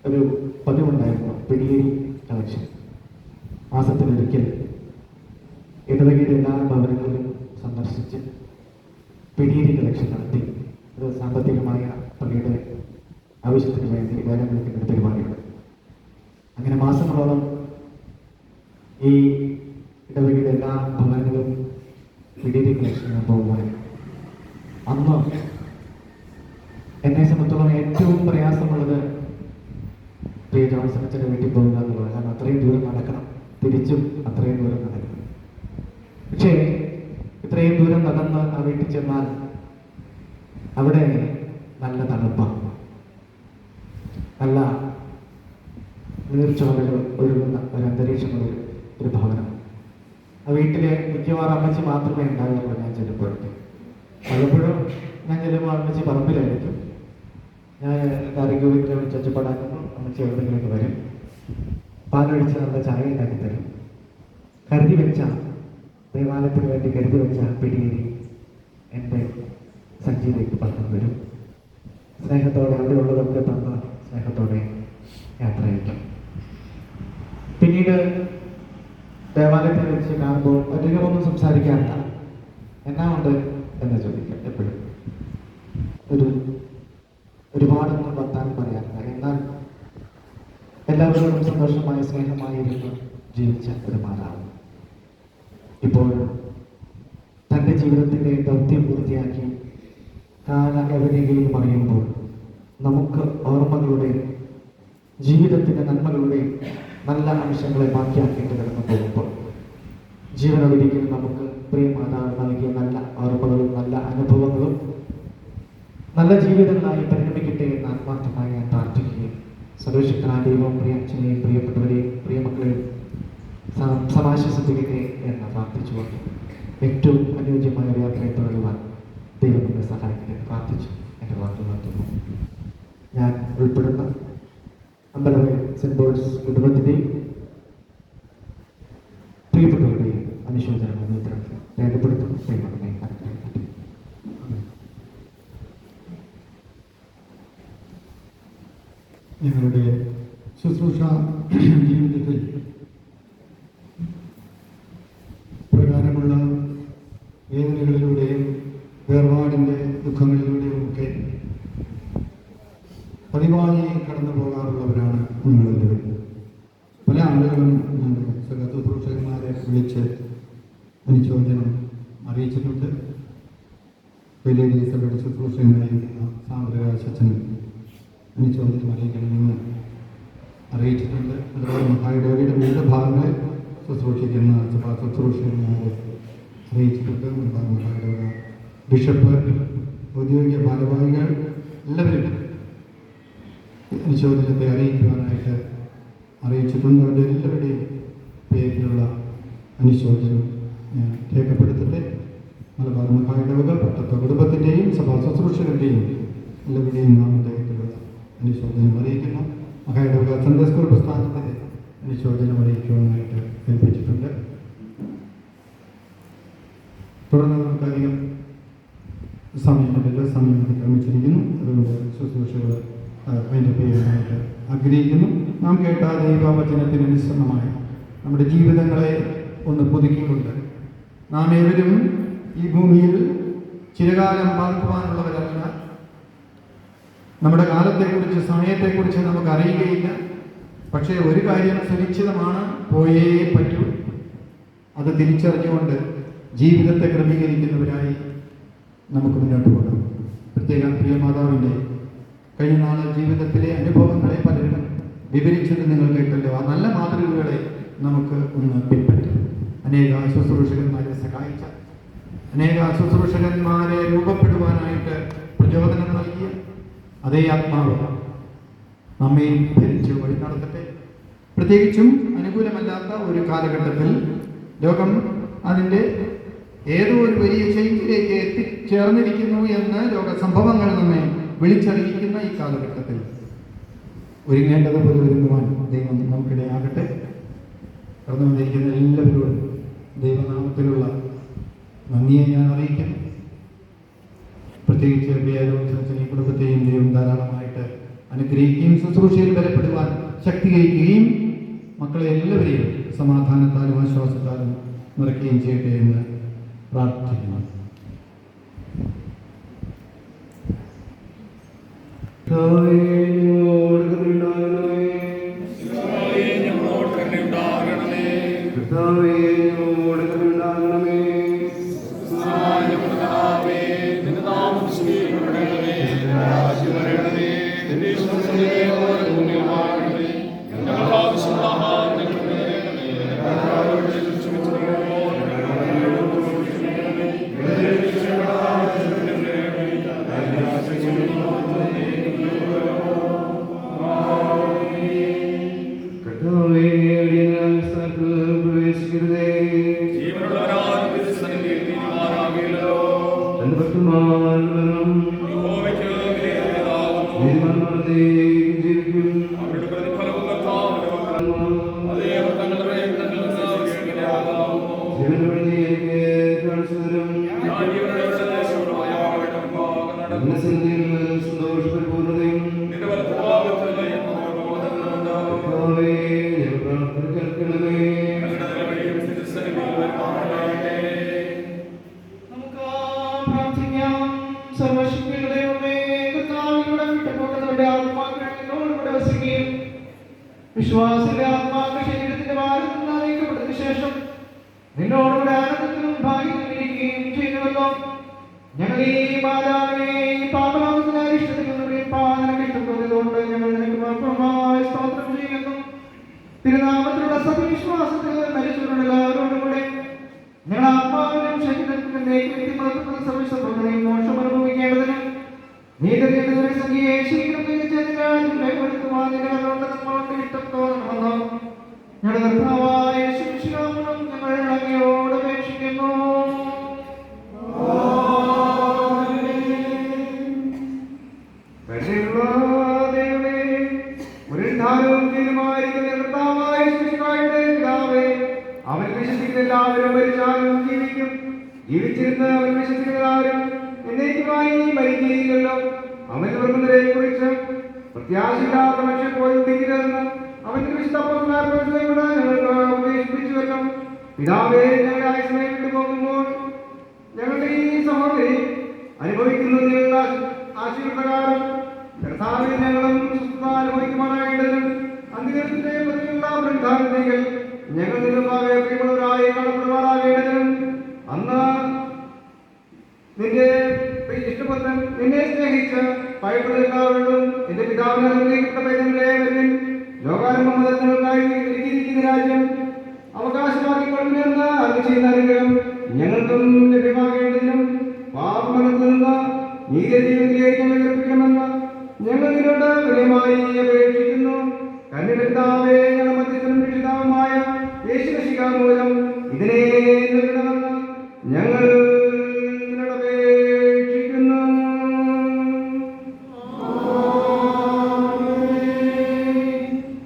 ഒരു പതിവുണ്ടായിരുന്നു, പിടിയേരി കളക്ഷൻ. മാസത്തിലൊരിക്കൽ ഇടവകയുടെ എല്ലാ ഭവനങ്ങളിലും സന്ദർശിച്ച് പിടിയേരി കളക്ഷൻ നടത്തി. അത് സാമ്പത്തികമായ പള്ളിയുടെ ആവശ്യത്തിന് വേണ്ടി വേലം വിളിക്കുന്ന ഒരു പരിപാടിയുണ്ട്. അങ്ങനെ മാസങ്ങളോളം ഈ ഇടവകയുടെ എല്ലാ ഭവനങ്ങളും പിടിയേരി കളക്ഷന് പോകുവാൻ, അന്ന് എന്നെ സംബന്ധിച്ചോളം ഏറ്റവും പ്രയാസമുള്ളത് പ്രിയ ജോൺസൺ അച്ഛൻ്റെ വീട്ടിൽ പോകുക എന്നുള്ളത്. കാരണം അത്രയും ദൂരം നടക്കണം, തിരിച്ചും അത്രയും ദൂരം നടക്കണം. പക്ഷേ ഇത്രയും ദൂരം നടന്ന് ആ വീട്ടിൽ ചെന്നാൽ അവിടെ നല്ല തണുപ്പാണ്, നല്ല നീർച്ചോലകൾ ഒഴുകുന്ന ഒരു അന്തരീക്ഷമുള്ള ഒരു ഭവനം. ആ വീട്ടിലെ മിക്കവാറും അമ്മച്ചി മാത്രമേ ഉണ്ടാവുള്ളൂ. ഞാൻ ചെല്ലുമ്പോഴൊക്കെ പലപ്പോഴും ഞാൻ ചെല്ലുമ്പോൾ അമ്മച്ചി പറമ്പിലായിരിക്കും. ഞാൻ ആരോഗ്യ വീട്ടിലെ ചച്ചപ്പാടാക്കുമ്പോൾ അമ്മച്ചി എവിടെയെങ്കിലൊക്കെ വരും. പാലൊഴിച്ച് നല്ല ചായ ഉണ്ടാക്കി തരും. കരുതി വെച്ച ദേവാലയത്തിന് വേണ്ടി കരുതി വെച്ച പിടിയേരി എൻ്റെ സഞ്ചിയിലേക്ക് പകർന്നു വരും. സ്നേഹത്തോടെ അവിടെയുള്ളതൊക്കെ തന്ന സ്നേഹത്തോടെ യാത്ര അയക്കും. പിന്നീട് ദേവാലയത്തിൽ വെച്ച് കാണുമ്പോൾ അധികമൊന്നും സംസാരിക്കാറില്ല. എന്നാ ഉണ്ട് എന്ന് ചോദിക്കാം. എപ്പോഴും ഒരുപാടൊന്നും വർത്താനം പറയാറില്ല. എന്നാൽ എല്ലാവരോടും സന്തോഷമായ സ്നേഹമായി ഇരുന്ന് ജീവിച്ച ഒരു മാതാവ് ഇപ്പോൾ തൻ്റെ ജീവിതത്തിൻ്റെ ദൗത്യം പൂർത്തിയാക്കി കാലയവനികയിൽ മറിയുമ്പോൾ നമുക്ക് ഓർമ്മകളുടെ, ജീവിതത്തിൻ്റെ നന്മകളുടെ നല്ല അംശങ്ങളെ ബാക്കിയാക്കിയിട്ട് കടന്നു പോകുമ്പോൾ ജീവനൊരിക്കലും നമുക്ക് പ്രിയ മാതാവ് നൽകിയ നല്ല ഓർമ്മകളും നല്ല അനുഭവങ്ങളും നല്ല ജീവിതങ്ങളായി പരിണമിക്കട്ടെ എന്ന് ആത്മാർത്ഥമായി ഞാൻ പ്രാർത്ഥിക്കുകയും സർവശക്തനായ ദൈവം പ്രിയ അച്ഛനെയും പ്രിയപ്പെട്ടവരെയും പ്രിയമക്കളെയും സമാശ്വസിപ്പിക്കട്ടെ എന്ന് പ്രാർത്ഥിച്ചുകൊണ്ട് ഏറ്റവും അനുയോജ്യമായ ഒരു യാത്രയെ തുടരുവാൻ ദൈവം നമ്മെ സഹായിക്കട്ടെ എന്ന് പ്രാർത്ഥിച്ചു എൻ്റെ വാക്കുകൾ നിർത്തുന്നു. ഞാൻ ഉൾപ്പെടുന്ന അമ്പലവയൽ സെന്റ് പോൾസ് കുടുംബത്തിൻ്റെയും പ്രിയപ്പെട്ടവരുടെയും അനുശോചനം രേഖപ്പെടുത്തുന്നു. ഞങ്ങളുടെ ശുശ്രൂഷ ജീവിതത്തിൽ പ്രകാരമുള്ള വേദനകളിലൂടെയും വേർപാടിൻ്റെ ദുഃഖങ്ങളിലൂടെയും ഒക്കെ പതിവായി കടന്നു പോകാറുള്ളവരാണ് നിങ്ങളെല്ലാവരും. പല ആളുകളും ശുശ്രൂഷകന്മാരെ വിളിച്ച് അനുശോചനം അറിയിച്ചിട്ടുണ്ട്. വലിയ സഭയുടെ ശുശ്രൂഷകനായിരിക്കുന്ന സാന്ദ്രരാജനും അനുശോചനം അറിയിക്കണമെന്ന് അറിയിച്ചിട്ടുണ്ട്. അതുപോലെ മഹായിടവയുടെ വിവിധ ഭാഗങ്ങളിൽ ശുശ്രൂഷിക്കുന്ന സഭാ ശുശ്രൂഷകന്മാരെ അറിയിച്ചിട്ടുണ്ട്. മഹായിടവ ബിഷപ്പ്, ഔദ്യോഗിക ഭാരവാഹികൾ എല്ലാവരും അനുശോചനത്തെ അറിയിക്കുവാനായിട്ട് അറിയിച്ചിട്ടുണ്ട്. അവരുടെ എല്ലാവരുടെയും പേരിലുള്ള അനുശോചനം ഞാൻ രേഖപ്പെടുത്തട്ടെ. മലബാർ മഹായിടവകൾ പട്ടത്ത കുടുംബത്തിൻ്റെയും സഭാ ശുശ്രൂഷകരുടെയും എല്ലാവരുടെയും നാമധേയത്തിലുള്ള അനുശോചനം അറിയിക്കുന്നു. മഹായിടവക സൺഡേ സ്കൂൾ പ്രസ്ഥാനത്തിൻ്റെ അനുശോചനം അറിയിക്കുവാനായിട്ട് ഏൽപ്പിച്ചിട്ടുണ്ട്. തുടർന്ന് നമുക്കധികം സമയം അതിക്രമിച്ചിരിക്കുന്നു. അതുകൊണ്ട് ശുശ്രൂഷകൾ അതിൻ്റെ പേരിനായിട്ട് ആഗ്രഹിക്കുന്നു. നാം കേട്ട ദൈവവചനത്തിനനുസരണമായി നമ്മുടെ ജീവിതങ്ങളെ ഒന്ന് പുതുക്കിക്കൊണ്ട് നാം ഏവരും ഈ ഭൂമിയിൽ ചിരകാലം പാർക്കുവാനുള്ളവരല്ല. നമ്മുടെ കാലത്തെക്കുറിച്ച്, സമയത്തെക്കുറിച്ച് നമുക്ക് അറിയുകയില്ല. പക്ഷേ ഒരു കാര്യം സുനിശ്ചിതമാണ്, പോയേ പറ്റൂ. അത് തിരിച്ചറിഞ്ഞുകൊണ്ട് ജീവിതത്തെ ക്രമീകരിക്കുന്നവരായി നമുക്ക് മുന്നോട്ട് പോകാം. പ്രത്യേകം പ്രിയ മാതാവിൻ്റെ കഴിഞ്ഞ നാൾ ജീവിതത്തിലെ അനുഭവങ്ങളെ പലരും വിവരിച്ചത് നിങ്ങൾ കേട്ടല്ലോ. ആ നല്ല മാതൃകകളെ നമുക്ക് ഒന്ന് പിൻപറ്റാം. അനേക ശുശ്രൂഷകന്മാരെ സഹായിച്ച, അനേക ശുശ്രൂഷകന്മാരെ രൂപപ്പെടുവാനായിട്ട് പ്രചോദനം നൽകിയ അതേ ആത്മാവ് നമ്മെ ഭരിച്ച് വഴി നടത്തട്ടെ. പ്രത്യേകിച്ചും അനുകൂലമല്ലാത്ത ഒരു കാലഘട്ടത്തിൽ ലോകം അതിൻ്റെ ഏതോ ഒരു വലിയ ചേഞ്ചിലേക്ക് എത്തിച്ചേർന്നിരിക്കുന്നു എന്ന് ലോക സംഭവങ്ങൾ നമ്മെ വിളിച്ചറിയിക്കുന്ന ഈ കാലഘട്ടത്തിൽ ഒരുങ്ങേണ്ടതുപോലെ ഒരുങ്ങുവാൻ ദൈവം നമുക്കിടയാകട്ടെ. കടന്നു വന്നിരിക്കുന്ന എല്ലാവരോടും ദൈവനാമത്തിലുള്ള നന്ദിയെ ഞാൻ അറിയിക്കുന്നു. പ്രത്യേകിച്ച് ഈ കുടുംബത്തെയും ദൈവം ധാരാളമായിട്ട് അനുഗ്രഹിക്കുകയും ശുശ്രൂഷയിൽ ബലപ്പെടുവാൻ ശക്തീകരിക്കുകയും മക്കളെ എല്ലാവരെയും സമാധാനത്താലും ആശ്വാസത്താലും നിറയ്ക്കുകയും ചെയ്യട്ടെ എന്ന് പ്രാർത്ഥിക്കുന്നു. വിശ്വാസിന്റെ ആത്മാക്കൾ ശരീരത്തിന്റെ ഭാരത്തിൽ നിന്ന് അറിയിക്കപ്പെട്ടതിനു ശേഷം നിന്നോടുകൂടെ ആനന്ദത്തിലും ഭാഗ്യത്തിലിരിക്കുകയും ചെയ്യുന്നുവല്ലോ. ഞങ്ങൾ ഈ മാതാവിനെ പാപമാകുന്ന അരിഷ്ടത്തിലുള്ളവരെയും പാലനം ഇഷ്ടപ്പെടുന്നതുകൊണ്ട് ഞങ്ങൾ നിനക്ക് മാത്രമായി സ്തോത്രം ചെയ്യുന്നു. തിരുനാമത്തിലുള്ള സത്യവിശ്വാസത്തിൽ മരിച്ചവരുടെ എല്ലാവരോടും കൂടെ ഞങ്ങൾ ആത്മാവിനും ശരീരത്തിനും സർവ്വസംഭവങ്ങളെയും മോക്ഷം അനുഭവിക്കേണ്ടതിനും നീതിയുടെ സംഖ്യയെ ശീഘ്രം ഞങ്ങളുടെ കർത്താവായ യേശുക്രിസ്തുവിനാമം ഞങ്ങൾ അങ്ങയോട് അപേക്ഷിക്കുന്നു. ദൈവമേ, അവനിൽ വിശ്വസിക്കുന്ന എല്ലാവരും മരിച്ചാലും ജീവിക്കും. ജീവിച്ചിരുന്ന അവൻ വിശ്വസിക്കുന്ന എല്ലാവരും എന്നേക്കുമായി മരിക്കുകയില്ലല്ലോ. അവൻ വരുന്നവരെ കുറിച്ച് പ്രത്യാശയില്ലാത്ത മനുഷ്യൻ പോയി ഉദിക്കരുതെന്ന് അവന്റെ വിശുദ്ധ അപ്പോസ്തലന്മാർ ഞങ്ങൾക്ക് ഉപദേശിപ്പിച്ചുവല്ലോ. പിതാവേ, ഞങ്ങളുടെ ആയുസ്സിനെ വിട്ടുപോകുമ്പോൾ ഞങ്ങളുടെ ഈ സഹോദരി അനുഭവിക്കുന്നതിനുള്ള ആശീർവദപ്രകാരം കർത്താവിൽ ഞങ്ങളും സ്വസ്ഥത അനുഭവിക്കുമാറാകേണ്ടതിനും അന്ത്യദിനത്തിന്റെ പ്രതിയുള്ള വൃന്ദാവനത്തിൽ ഞങ്ങൾ നിന്നുമാകെ പ്രിയമുള്ളവരായി കാണപ്പെടുമാറാകേണ്ടതിനും അന്ന് നിന്റെ ഇഷ്ടപുത്രൻ നിന്നെ സ്നേഹിച്ച് ഭയപ്പെടുന്ന എല്ലാവരും എന്റെ പിതാവിനെ നിർണ്ണയിക്കപ്പെട്ട ലോകാരംഭം മുതൽ നിങ്ങൾക്കായി ഒരുക്കിയിരിക്കുന്ന രാജ്യം അവകാശമാക്കിക്കൊള്ളുമെന്ന് അത് ചെയ്യുന്ന അനുഗ്രഹം ഞങ്ങൾക്കും ലഭ്യമാകേണ്ടതിനും പാപമനത്തിൽ നിന്ന് നീതിയെ ജീവിതത്തിലേക്ക് ഉയർപ്പിക്കണമെന്ന് ഞങ്ങൾ നിന്നോട് വിനയമായി അപേക്ഷിക്കുന്നു. കന്യകർത്താവേ, ഞങ്ങളുടെ മധ്യസ്ഥനും രക്ഷിതാവുമായ യേശുക്രിസ്തു മൂലം ഇതിനെ നൽകണമെന്ന് ഞങ്ങൾ നിന്നോട് അപേക്ഷിക്കുന്നു.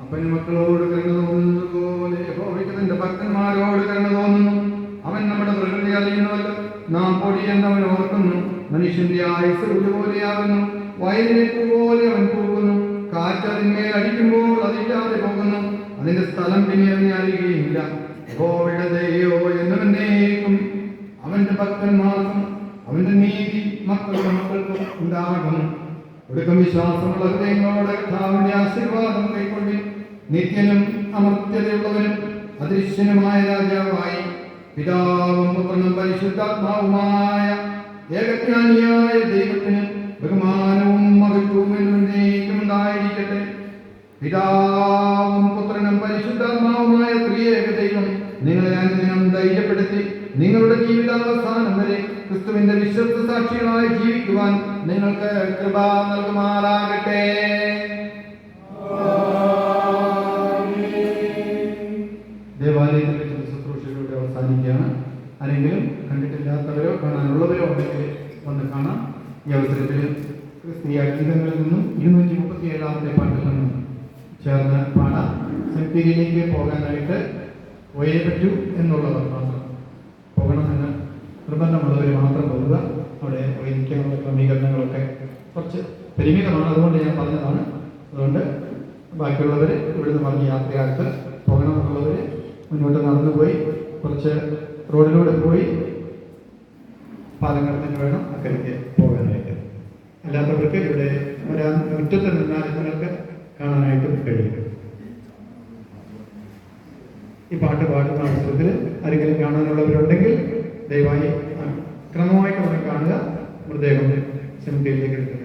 അപ്പൻ മക്കളോട് കരുണ തോന്നുന്നത് പോലെ യഹോവയ്ക്ക് തന്റെ ഭക്തന്മാരോട് കരുണ തോന്നുന്നു. അവൻ നമ്മുടെ പ്രകൃതി അറിയുന്നവല്ലോ. നാം പൊടിയെന്നവൻ ഓർക്കുന്നു. മനുഷ്യന്റെ ആയുസ് പോലെയാകുന്നു. വയലിനെ പൂ പോലെ അവൻ പോകുന്നു. കാറ്റ് അതിന്മേൽ അടിക്കുമ്പോൾ അതില്ലാതെ പോകുന്നു. അതിന്റെ സ്ഥലം പിന്നെ അതിനെ അറിയുകയില്ല. യഹോവയുടെ ദയയോ എന്നവന്നേക്കും അവന്റെ ഭക്തന്മാർക്കും അവന്റെ നീതി മക്കളുടെ മക്കൾക്കും ഉണ്ടാകും. ഒടുക്കം വിശ്വാസമുള്ള ഹൃദയങ്ങളോടെ കർത്താവിന്റെ ആശീർവാദം കൈക്കൊള്ളി. നിത്യനും അമർത്യതയുള്ളവനും അദൃശ്യനുമായ രാജാവായി പിതാവും പുത്രനും പരിശുദ്ധാത്മാവുമായ ഏകജ്ഞാനിയായ ദൈവത്തിന് ബഹുമാനവും മഹത്വവും എന്നേക്കും ഉണ്ടായിരിക്കട്ടെ. പിതാവും പുത്രനും പരിശുദ്ധാത്മാവുമായ ത്രിയേക ദൈവം നിങ്ങളെ അനുദിനം ധൈര്യപ്പെടുത്തി നിങ്ങളുടെ ജീവിതാവസാനം വരെ ക്രിസ്തുവിന്റെ വിശ്വസ്ത സാക്ഷികളായി ജീവിക്കുവാൻ നിങ്ങൾക്ക് കൃപ നൽകുമാറാകട്ടെ. ദേവാലയത്തിലെ ചില ശുശ്രൂഷകളുടെ അവസാനിക്കുകയാണ്. ആരെങ്കിലും കണ്ടിട്ടില്ലാത്തവരോ കാണാനുള്ളവരോ ഉണ്ടെങ്കിൽ വന്ന് കാണാം. ഈ അവസരത്തിൽ ക്രിസ്തീയ ഗീതങ്ങളിൽ നിന്നും 237 പാട്ടിൽ നിന്നും ചേർന്ന് പാടാം. സെമിത്തേരിയിലേക്ക് പോകാനായിട്ട് പോയേ പറ്റൂ എന്നുള്ളവർ മാത്രം പോകണമെന്ന് നിർബന്ധമുള്ളവർ മാത്രം പോകുക. അവിടെ പോയിരിക്കാനുള്ള ക്രമീകരണങ്ങളൊക്കെ കുറച്ച് പരിമിതമാണ്, അതുകൊണ്ട് ഞാൻ പറഞ്ഞതാണ്. അതുകൊണ്ട് ബാക്കിയുള്ളവർ ഇവിടുന്ന് പറഞ്ഞ യാത്രയായിട്ട് പോകണമെന്നുള്ളവർ മുന്നോട്ട് നടന്നു പോയി കുറച്ച് റോഡിലൂടെ പോയി പാലം കടന്നിട്ട് വേണം അക്കരയ്ക്ക് പോകാനായിട്ട്. അല്ലാത്തവർക്ക് ഇവിടെ മുറ്റത്ത് നിന്നാൽ നിങ്ങൾക്ക് കാണാനായിട്ടും കഴിയും. ഈ പാട്ട് പാടുന്ന അവസരത്തിൽ ആരെങ്കിലും കാണാനുള്ളവരുണ്ടെങ്കിൽ ദയവായി ക്രമമായിട്ട് അവരെ കാണുക. മൃതദേഹം സെമിത്തേരിയിലേക്ക് എടുക്കുക.